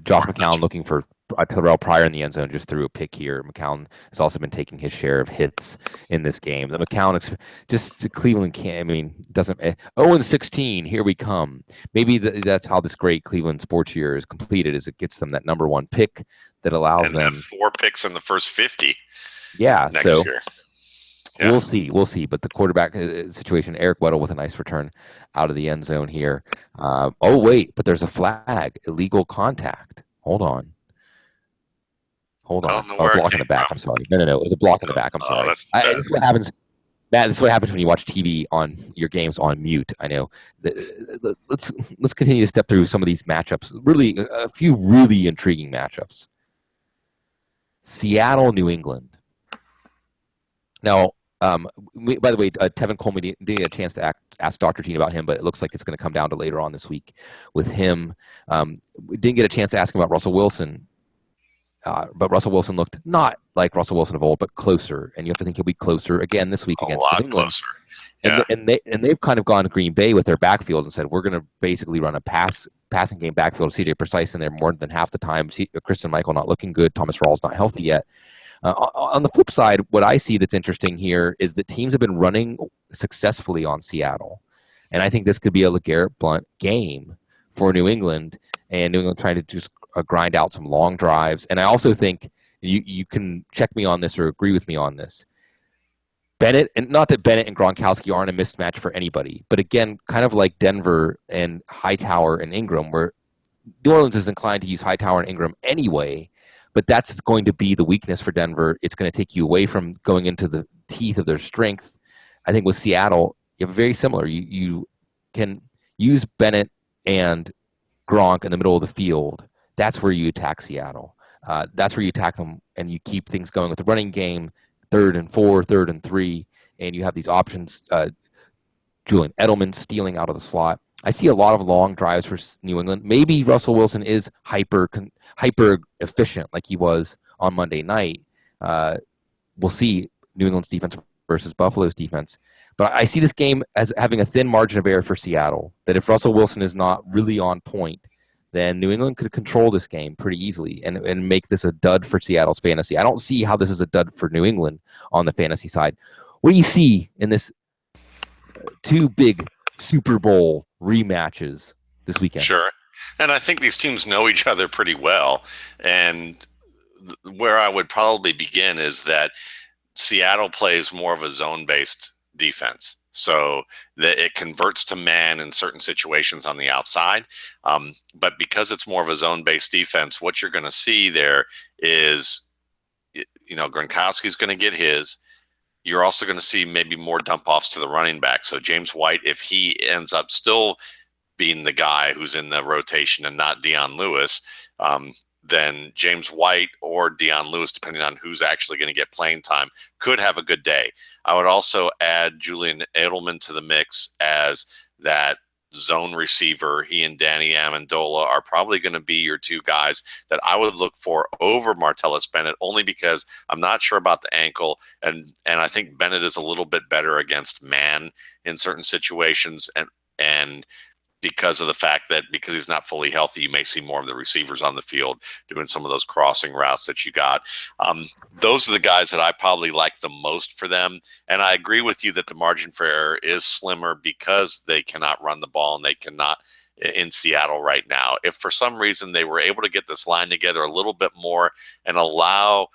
Josh McCown looking for Terrell Pryor in the end zone, just threw a pick here. McCown has also been taking his share of hits in this game. The McCown, Cleveland can't, doesn't. 0-16, here we come. Maybe that's how this great Cleveland sports year is completed, is it gets them that number 1 pick that allows them. 4 picks in the first 50. Yeah. Next year. Yeah. We'll see. But the quarterback situation, Eric Weddle with a nice return out of the end zone here. But there's a flag, illegal contact. Hold on. A block in the back. I'm sorry. No. It was a block in the back. I'm sorry. This is what happens. Matt, this is what happens when you watch TV on your games on mute. I know. Let's continue to step through some of these matchups. Really, a few really intriguing matchups. Seattle, New England. Now, by the way, Tevin Coleman didn't get a chance to ask Dr. Gene about him, but it looks like it's going to come down to later on this week with him. We didn't get a chance to ask him about Russell Wilson, but Russell Wilson looked not like Russell Wilson of old, but closer. And you have to think he'll be closer again this week against New England. Closer. Yeah. And they've kind of gone to Green Bay with their backfield and said, we're going to basically run a passing game backfield. CJ Precise in there more than half the time. Christian Michael not looking good. Thomas Rawls not healthy yet. On the flip side, what I see that's interesting here is that teams have been running successfully on Seattle. And I think this could be a LeGarrette Blount game for New England, and New England trying to just grind out some long drives. And I also think you can check me on this or agree with me on this. Bennett, and not that Bennett and Gronkowski aren't a mismatch for anybody, but again, kind of like Denver and Hightower and Ingram, where New Orleans is inclined to use Hightower and Ingram anyway. But that's going to be the weakness for Denver. It's going to take you away from going into the teeth of their strength. I think with Seattle, you have very similar. You can use Bennett and Gronk in the middle of the field. That's where you attack Seattle. That's where you attack them, and you keep things going with the running game, 3rd and 4, 3rd and 3, and you have these options. Julian Edelman stealing out of the slot. I see a lot of long drives for New England. Maybe Russell Wilson is hyper efficient like he was on Monday night. We'll see New England's defense versus Buffalo's defense. But I see this game as having a thin margin of error for Seattle, that if Russell Wilson is not really on point, then New England could control this game pretty easily and make this a dud for Seattle's fantasy. I don't see how this is a dud for New England on the fantasy side. What do you see in this 2 big Super Bowl rematches this weekend? Sure. And I think these teams know each other pretty well. And where I would probably begin is that Seattle plays more of a zone-based defense. So that it converts to man in certain situations on the outside. But because it's more of a zone-based defense, what you're going to see there is, Gronkowski's going to get his. You're also going to see maybe more dump-offs to the running back. So James White, if he ends up still being the guy who's in the rotation and not Dion Lewis, then James White or Dion Lewis, depending on who's actually going to get playing time, could have a good day. I would also add Julian Edelman to the mix as that zone receiver. He and Danny Amendola are probably going to be your two guys that I would look for over Martellus Bennett, only because I'm not sure about the ankle, and I think Bennett is a little bit better against man in certain situations, and because of the fact that because he's not fully healthy, you may see more of the receivers on the field doing some of those crossing routes that you got. Those are the guys that I probably like the most for them. And I agree with you that the margin for error is slimmer because they cannot run the ball and they cannot in Seattle right now. If for some reason they were able to get this line together a little bit more and allow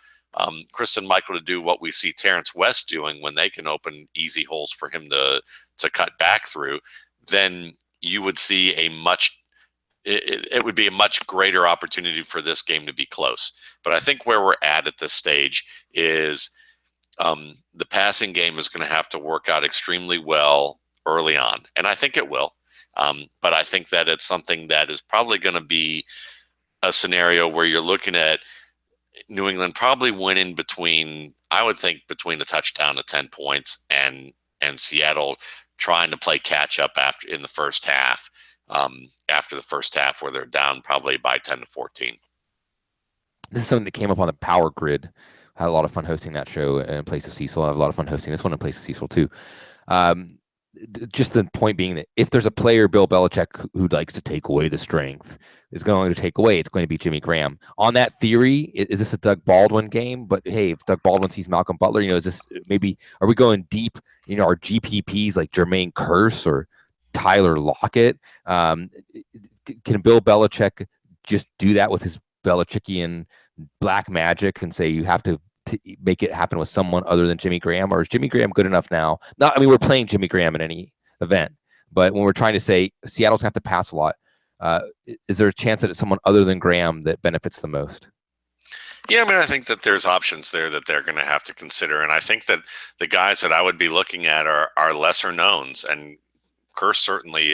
Kristen Michael to do what we see Terrence West doing when they can open easy holes for him to cut back through, then you would see it would be a much greater opportunity for this game to be close. But I think where we're at this stage is the passing game is going to have to work out extremely well early on. And I think it will. But I think that it's something that is probably going to be a scenario where you're looking at New England probably winning I would think between a touchdown to 10 points and Seattle trying to play catch up in the first half, after the first half where they're down probably by 10 to 14. This is something that came up on the Power Grid. I had a lot of fun hosting that show in place of Cecil. I have a lot of fun hosting this one in place of Cecil too. Just the point being that if there's a player, Bill Belichick, who likes to take away the strength, is going to take away, it's going to be Jimmy Graham. On that theory, is this a Doug Baldwin game? But hey, if Doug Baldwin sees Malcolm Butler, is this maybe, are we going deep? Our GPPs like Jermaine Kearse or Tyler Lockett? Can Bill Belichick just do that with his Belichickian black magic and say you have to make it happen with someone other than Jimmy Graham? Or is Jimmy Graham good enough now? We're playing Jimmy Graham in any event, but when we're trying to say Seattle's going to have to pass a lot, is there a chance that it's someone other than Graham that benefits the most? Yeah, I think that there's options there that they're going to have to consider. And I think that the guys that I would be looking at are lesser knowns. And Kearse certainly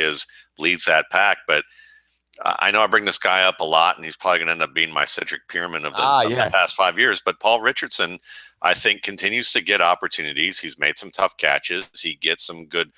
leads that pack. But I know I bring this guy up a lot, and he's probably going to end up being my Cedric Pierman of the past 5 years. But Paul Richardson, I think, continues to get opportunities. He's made some tough catches. He gets some good.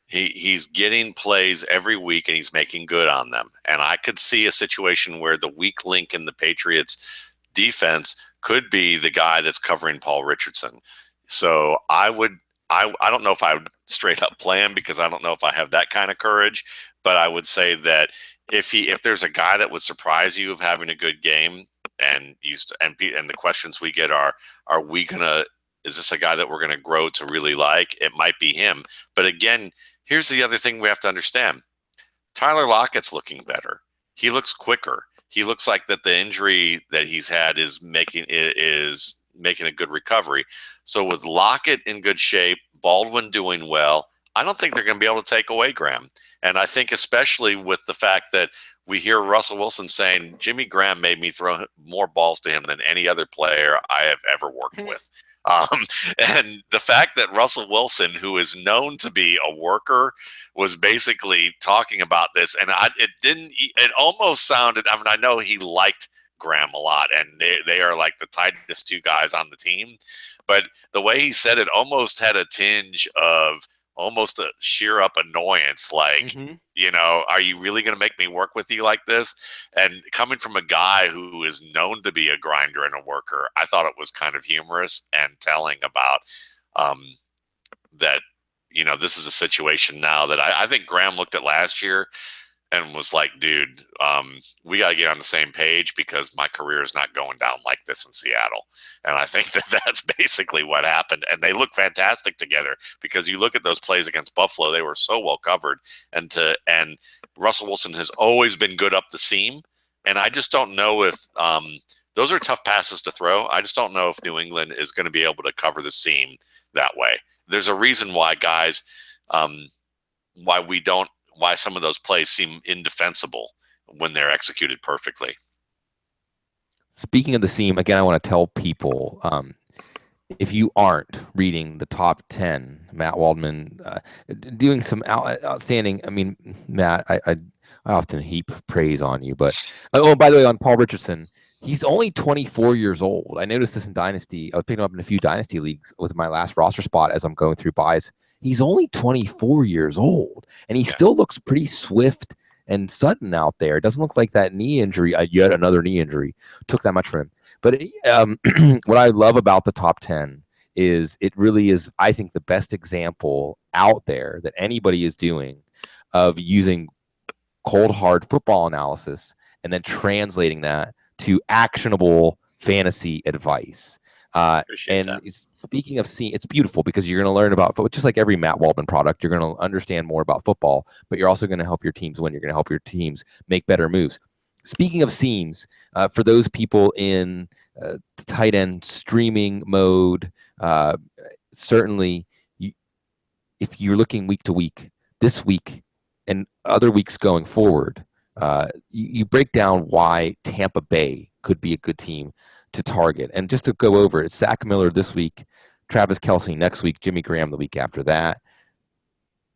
He's getting plays every week, and he's making good on them. And I could see a situation where the weak link in the Patriots defense could be the guy that's covering Paul Richardson. So I don't know if I would straight up play him because I don't know if I have that kind of courage, but I would say that if there's a guy that would surprise you of having a good game, and the questions we get are is this a guy that we're going to grow to really like? It might be him. But again, here's the other thing we have to understand. Tyler Lockett's looking better. He looks quicker. He looks like that the injury that he's had is making a good recovery. So with Lockett in good shape, Baldwin doing well, I don't think they're going to be able to take away Graham. And I think especially with the fact that we hear Russell Wilson saying Jimmy Graham made me throw more balls to him than any other player I have ever worked with. And the fact that Russell Wilson, who is known to be a worker, was basically talking about this, and it almost sounded, I know he liked Graham a lot, and they are like the tightest two guys on the team, but the way he said it almost had a tinge of almost a sheer up annoyance, like, are you really going to make me work with you like this? And coming from a guy who is known to be a grinder and a worker, I thought it was kind of humorous and telling about that, this is a situation now that I think Graham looked at last year and was like, dude, we got to get on the same page because my career is not going down like this in Seattle. And I think that that's basically what happened. And they look fantastic together because you look at those plays against Buffalo, they were so well covered. And Russell Wilson has always been good up the seam. And I just don't know if those are tough passes to throw. I just don't know if New England is going to be able to cover the seam that way. There's a reason why guys, why some of those plays seem indefensible when they're executed perfectly. Speaking of the seam, again, I want to tell people, if you aren't reading the top 10, Matt Waldman doing some outstanding, Matt, I often heap praise on you, but, by the way, on Paul Richardson, he's only 24 years old. I noticed this in Dynasty. I was picking him up in a few Dynasty leagues with my last roster spot as I'm going through buys. He's only 24 years old, and he Yeah. still looks pretty swift and sudden out there. It doesn't look like that knee injury, yet another knee injury, took that much from him. But what I love about the top 10 is it really is, I think, the best example out there that anybody is doing of using cold hard football analysis and then translating that to actionable fantasy advice. Appreciate And that. speaking of seeing, it's beautiful because you're going to learn about football, just like every Matt Waldman product. You're going to understand more about football, but you're also going to help your teams win. You're going to help your teams make better moves. Speaking of seams, for those people in the tight end streaming mode, certainly, if you're looking week to week, this week and other weeks going forward, you break down why Tampa Bay could be a good team to target. And just to go over it, Zach Miller this week, Travis Kelce next week, Jimmy Graham the week after that,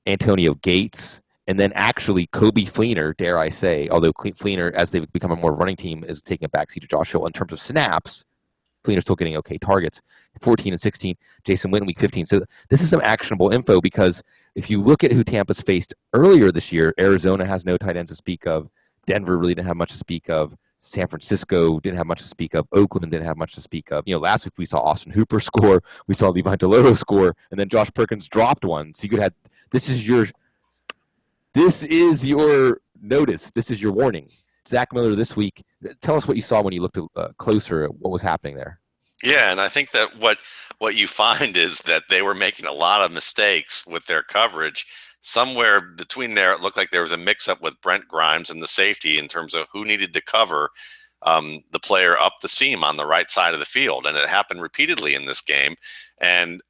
Antonio Gates, and then actually Kobe Fleener, dare I say, although Fleener, as they've become a more running team, is taking a backseat to Josh Hill in terms of snaps. Fleener's still getting okay targets, 14 and 16. Jason Witten, week 15. So this is some actionable info because if you look at who Tampa's faced earlier this year, Arizona has no tight ends to speak of. Denver really didn't have much to speak of. San Francisco didn't have much to speak of. Oakland didn't have much to speak of. Last week we saw Austin Hooper score. We saw Levi Deloto score. And then Josh Perkins dropped one. So you could have, this is your notice. This is your warning. Zach Miller this week. Tell us what you saw when you looked closer at what was happening there. Yeah, and I think that what you find is that they were making a lot of mistakes with their coverage. Somewhere between there, it looked like there was a mix-up with Brent Grimes and the safety in terms of who needed to cover the player up the seam on the right side of the field, and it happened repeatedly in this game. And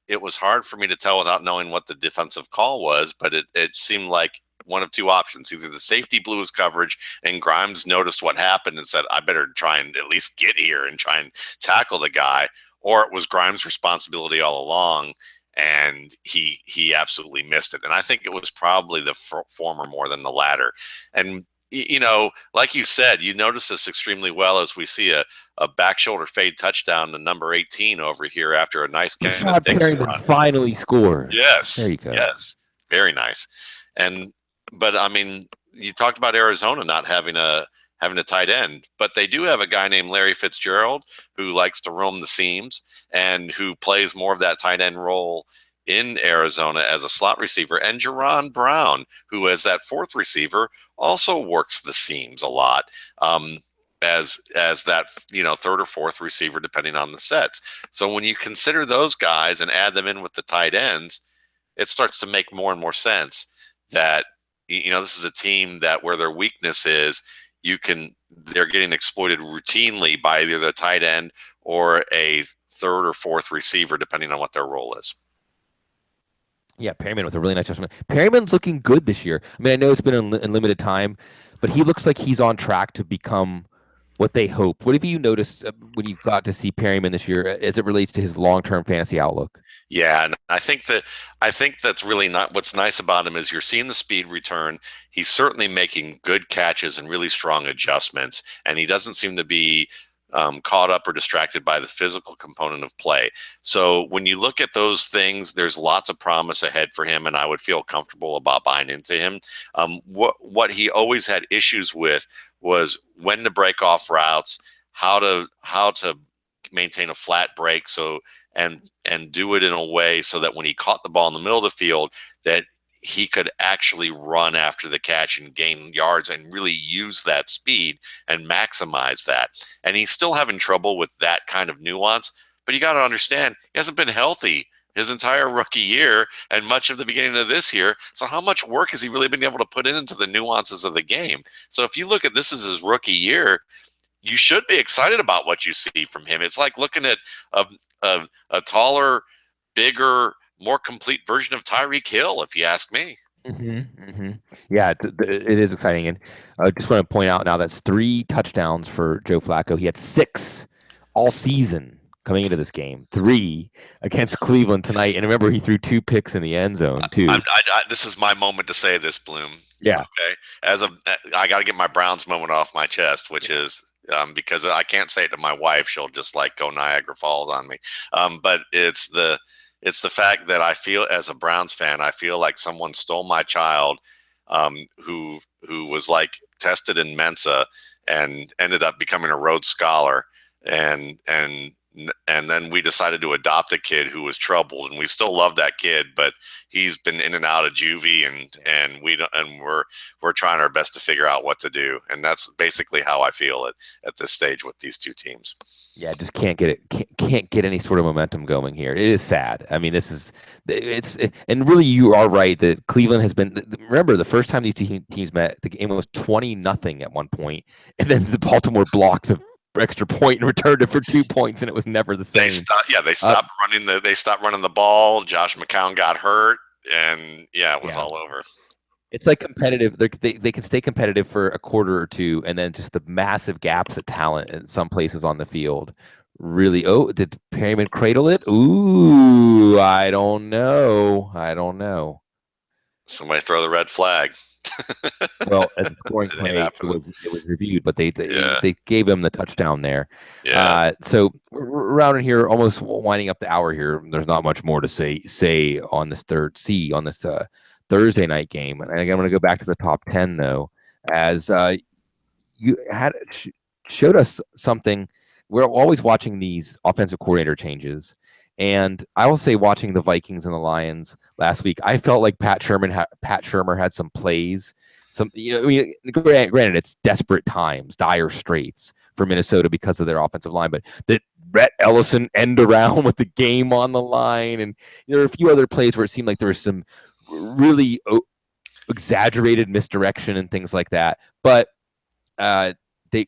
it was hard for me to tell without knowing what the defensive call was, but it seemed like one of two options. Either the safety blew his coverage and Grimes noticed what happened and said, I better try and at least get here and try and tackle the guy, or it was Grimes' responsibility all along and he absolutely missed it. And I think it was probably the former more than the latter. And like you said, you notice this extremely well as we see a back shoulder fade touchdown to number 18 over here after a nice Kenneth Dixon run. Finally scored. Yes. There you go. Yes. Very nice. But I mean, you talked about Arizona not having a tight end, but they do have a guy named Larry Fitzgerald who likes to roam the seams and who plays more of that tight end role in Arizona as a slot receiver, and Jerron Brown, who as that fourth receiver also works the seams a lot, as that third or fourth receiver depending on the sets. So when you consider those guys and add them in with the tight ends, it starts to make more and more sense that this is a team that where their weakness is, they're getting exploited routinely by either the tight end or a third or fourth receiver, depending on what their role is. Yeah, Perryman with a really nice touchdown. Perryman's looking good this year. I mean, I know it's been in limited time, but he looks like he's on track to become what they hope. What have you noticed when you got to see Perryman this year as it relates to his long-term fantasy outlook? Yeah, and I think that's really not what's nice about him is you're seeing the speed return. He's certainly making good catches and really strong adjustments, and he doesn't seem to be caught up or distracted by the physical component of play. So when you look at those things, there's lots of promise ahead for him, and I would feel comfortable about buying into him. What he always had issues with was when to break off routes, how to maintain a flat break, and do it in a way so that when he caught the ball in the middle of the field, that he could actually run after the catch and gain yards and really use that speed and maximize that. And he's still having trouble with that kind of nuance, but you got to understand, he hasn't been healthy his entire rookie year and much of the beginning of this year. So how much work has he really been able to put into the nuances of the game? So if you look at this as his rookie year, you should be excited about what you see from him. It's like looking at a taller, bigger, more complete version of Tyreek Hill, if you ask me. Yeah, it is exciting. And I just want to point out now that's 3 touchdowns for Joe Flacco. He had 6 all season coming into this game, 3 against Cleveland tonight. And remember, he threw 2 picks in the end zone, too. This is my moment to say this, Bloom. Yeah. Okay. I got to get my Browns moment off my chest, which is because I can't say it to my wife. She'll just go Niagara Falls on me. But it's It's the fact that I feel, as a Browns fan, I feel like someone stole my child, who was like tested in Mensa and ended up becoming a Rhodes Scholar, and then we decided to adopt a kid who was troubled, and we still love that kid, but he's been in and out of juvie, and we don't, and we're trying our best to figure out what to do, and that's basically how I feel at this stage with these two teams. Yeah, just can't get it. Can't get any sort of momentum going here. It is sad. I mean, and really, you are right that Cleveland has been. Remember, the first time these teams met, the game was 20-0 at one point, and then the Baltimore blocked the extra point and returned it for 2 points, and it was never the same. They stopped running the ball. Josh McCown got hurt, and it was all over. It's like competitive. They can stay competitive for a quarter or two, and then just the massive gaps of talent in some places on the field. Really, did Perryman cradle it? Ooh, I don't know. Somebody throw the red flag. Well, as a scoring play, it was reviewed, but they gave him the touchdown there. Yeah. So we're around here, almost winding up the hour here. There's not much more to say on this Thursday night game. And I'm going to go back to the top 10 though, as you showed us something. We're always watching these offensive coordinator changes. And I will say, watching the Vikings and the Lions last week, I felt like Pat Shurmur had some plays. Granted, it's desperate times, dire straits for Minnesota because of their offensive line, but that Rhett Ellison end around with the game on the line, and there were a few other plays where it seemed like there was some really exaggerated misdirection and things like that. But they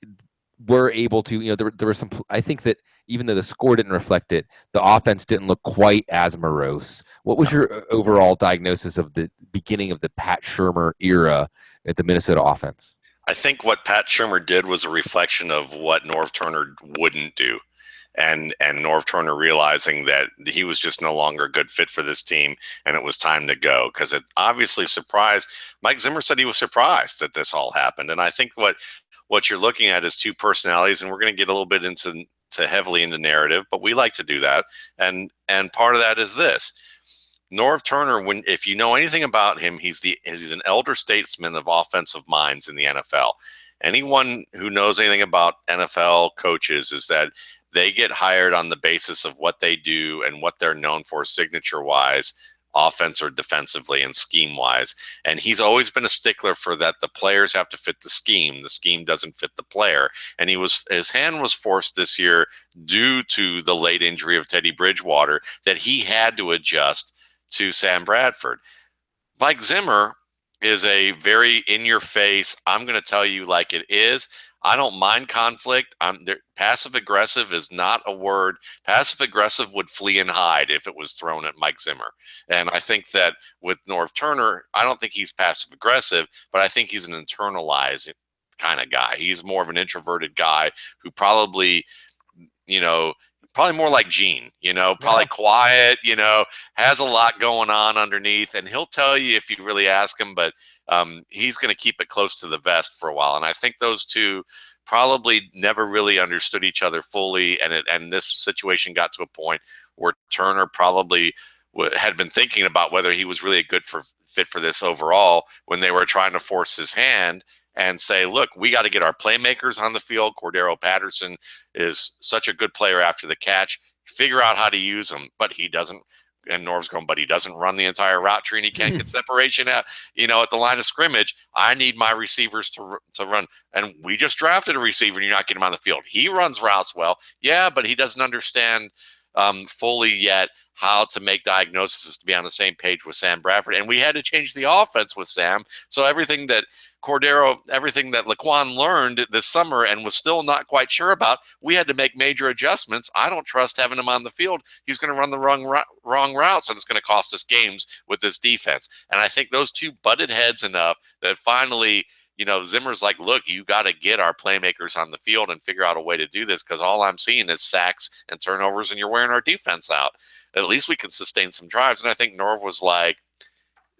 were able to, there were some. I think that even though the score didn't reflect it, the offense didn't look quite as morose. What was your overall diagnosis of the beginning of the Pat Shurmur era at the Minnesota offense? I think what Pat Shurmur did was a reflection of what Norv Turner wouldn't do. And Norv Turner realizing that he was just no longer a good fit for this team, and it was time to go, because it obviously surprised. Mike Zimmer said he was surprised that this all happened, and I think what you're looking at is two personalities, and we're going to get a little bit heavily into narrative, but we like to do that, and part of that is this. Norv Turner, if you know anything about him, he's an elder statesman of offensive minds in the NFL. Anyone who knows anything about NFL coaches is that they get hired on the basis of what they do and what they're known for signature-wise, offense or defensively, and scheme-wise. And he's always been a stickler for that. The players have to fit the scheme. The scheme doesn't fit the player. And his hand was forced this year due to the late injury of Teddy Bridgewater, that he had to adjust to Sam Bradford. Mike Zimmer is a very in-your-face, I'm going to tell you like it is. I don't mind conflict. Passive aggressive is not a word. Passive aggressive would flee and hide if it was thrown at Mike Zimmer. And I think that with Norv Turner, I don't think he's passive aggressive, but I think he's an internalized kind of guy. He's more of an introverted guy who probably more like Gene, probably quiet, has a lot going on underneath, and he'll tell you if you really ask him, but he's going to keep it close to the vest for a while. And I think those two probably never really understood each other fully, and this situation got to a point where Turner probably had been thinking about whether he was really a good fit for this overall, when they were trying to force his hand and say, look, we got to get our playmakers on the field. Cordero Patterson is such a good player after the catch. Figure out how to use him, but he doesn't. And Norv's going, but he doesn't run the entire route tree, and he can't get separation at the line of scrimmage. I need my receivers to run. And we just drafted a receiver, and you're not getting him on the field. He runs routes well. Yeah, but he doesn't understand fully yet how to make diagnoses to be on the same page with Sam Bradford. And we had to change the offense with Sam. So everything that Laquan learned this summer and was still not quite sure about, we had to make major adjustments. I don't trust having him on the field. He's going to run the wrong routes, and it's going to cost us games with this defense. And I think those two butted heads enough that finally, Zimmer's like, look, you got to get our playmakers on the field and figure out a way to do this, because all I'm seeing is sacks and turnovers, and you're wearing our defense out. At least we can sustain some drives. And I think Norv was like,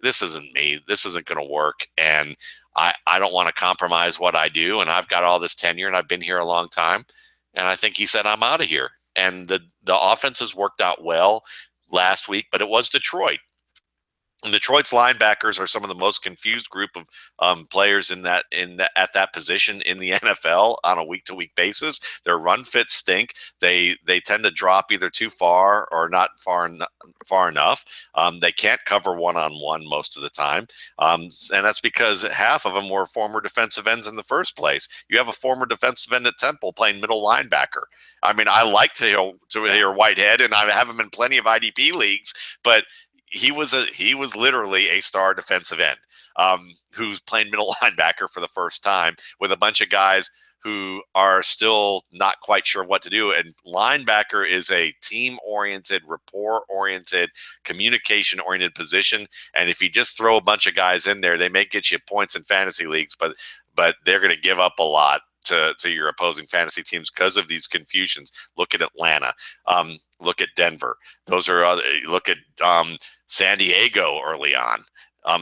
this isn't me. This isn't going to work. And I don't want to compromise what I do. And I've got all this tenure, and I've been here a long time. And I think he said, I'm out of here. And the offense has worked out well. last week, but it was Detroit. And Detroit's linebackers are some of the most confused group of players at that position in the NFL on a week-to-week basis. Their run fits stink. They tend to drop either too far or not far enough. They can't cover one-on-one most of the time, and that's because half of them were former defensive ends in the first place. You have a former defensive end at Temple playing middle linebacker. I mean, I like to hear Whitehead, and I have him in plenty of IDP leagues, but he was literally a star defensive end who's playing middle linebacker for the first time with a bunch of guys who are still not quite sure what to do. And linebacker is a team-oriented, rapport-oriented, communication-oriented position. And if you just throw a bunch of guys in there, they may get you points in fantasy leagues, but they're going to give up a lot to your opposing fantasy teams because of these confusions. Look at Atlanta. Look at Denver. Those are look at San Diego early on.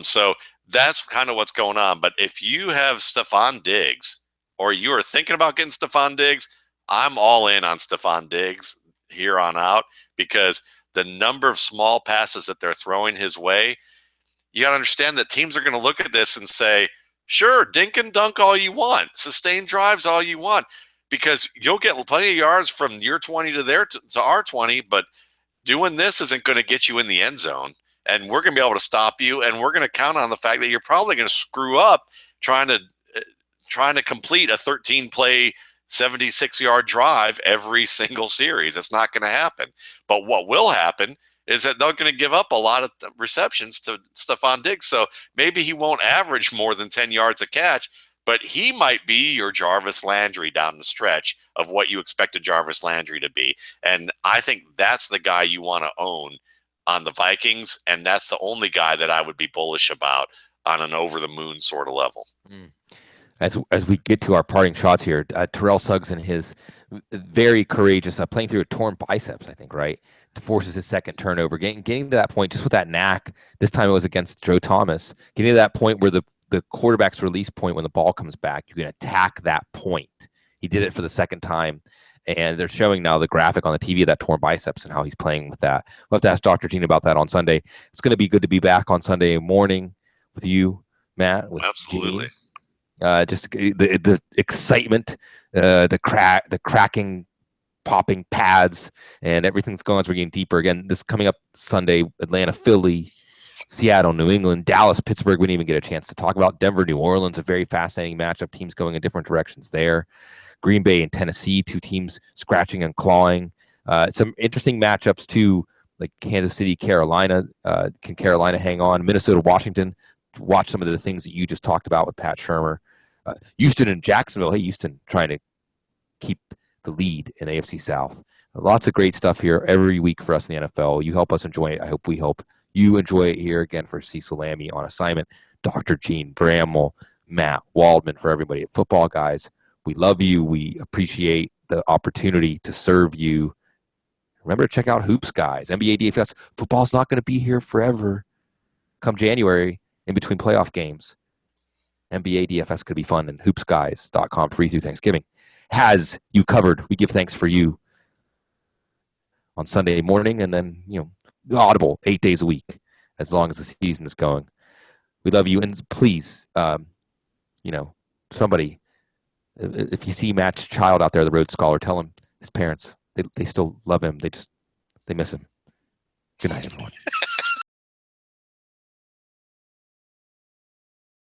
So that's kind of what's going on. But if you have Stephon Diggs, or you are thinking about getting Stephon Diggs, I'm all in on Stephon Diggs here on out, because the number of small passes that they're throwing his way, you got to understand that teams are going to look at this and say, sure, dink and dunk all you want, sustain drives all you want, because you'll get plenty of yards from your 20 to our 20, but doing this isn't going to get you in the end zone. And we're going to be able to stop you, and we're going to count on the fact that you're probably going to screw up trying to complete a 13-play, 76-yard drive every single series. It's not going to happen. But what will happen is that they're going to give up a lot of receptions to Stephon Diggs. So maybe he won't average more than 10 yards a catch, but he might be your Jarvis Landry down the stretch of what you expect a Jarvis Landry to be. And I think that's the guy you want to own on the Vikings, and that's the only guy that I would be bullish about on an over-the-moon sort of level. As we get to our parting shots here, Terrell Suggs and his very courageous playing through a torn biceps, I think, right? Forces his second turnover, getting to that point just with that knack. This time it was against Joe Thomas. Getting to that point where the quarterback's release point when the ball comes back, you can attack that point. He did it for the second time, and they're showing now the graphic on the TV of that torn biceps and how he's playing with that. We'll have to ask Dr. Gene about that on Sunday. It's going to be good to be back on Sunday morning with you, Matt. With Absolutely. Just the excitement, the cracking, popping pads, and everything's going as we're getting deeper. Again, this coming up Sunday: Atlanta, Philly, Seattle, New England, Dallas, Pittsburgh. We didn't even get a chance to talk about Denver, New Orleans. A very fascinating matchup. Teams going in different directions there. Green Bay and Tennessee, two teams scratching and clawing. Some interesting matchups too, like Kansas City, Carolina. Can Carolina hang on? Minnesota, Washington. Watch some of the things that you just talked about with Pat Shurmur. Houston and Jacksonville. Hey, Houston trying to keep the lead in AFC South. Lots of great stuff here every week for us in the NFL. You help us enjoy it. I hope we help you enjoy it here. Again, for Cecil Lammy on assignment, Dr. Gene Bramwell, Matt Waldman, for everybody at Football Guys. We love you. We appreciate the opportunity to serve you. Remember to check out Hoops Guys, NBA DFS. Football's not going to be here forever. Come January, in between playoff games, NBA DFS could be fun, and hoopsguys.com free through Thanksgiving has you covered. We give thanks for you on Sunday morning, and then Audible 8 days a week as long as the season is going. We love you, and please, somebody, if you see Matt's child out there, the Rhodes Scholar, tell him his parents they still love him. They miss him. Good night, everyone.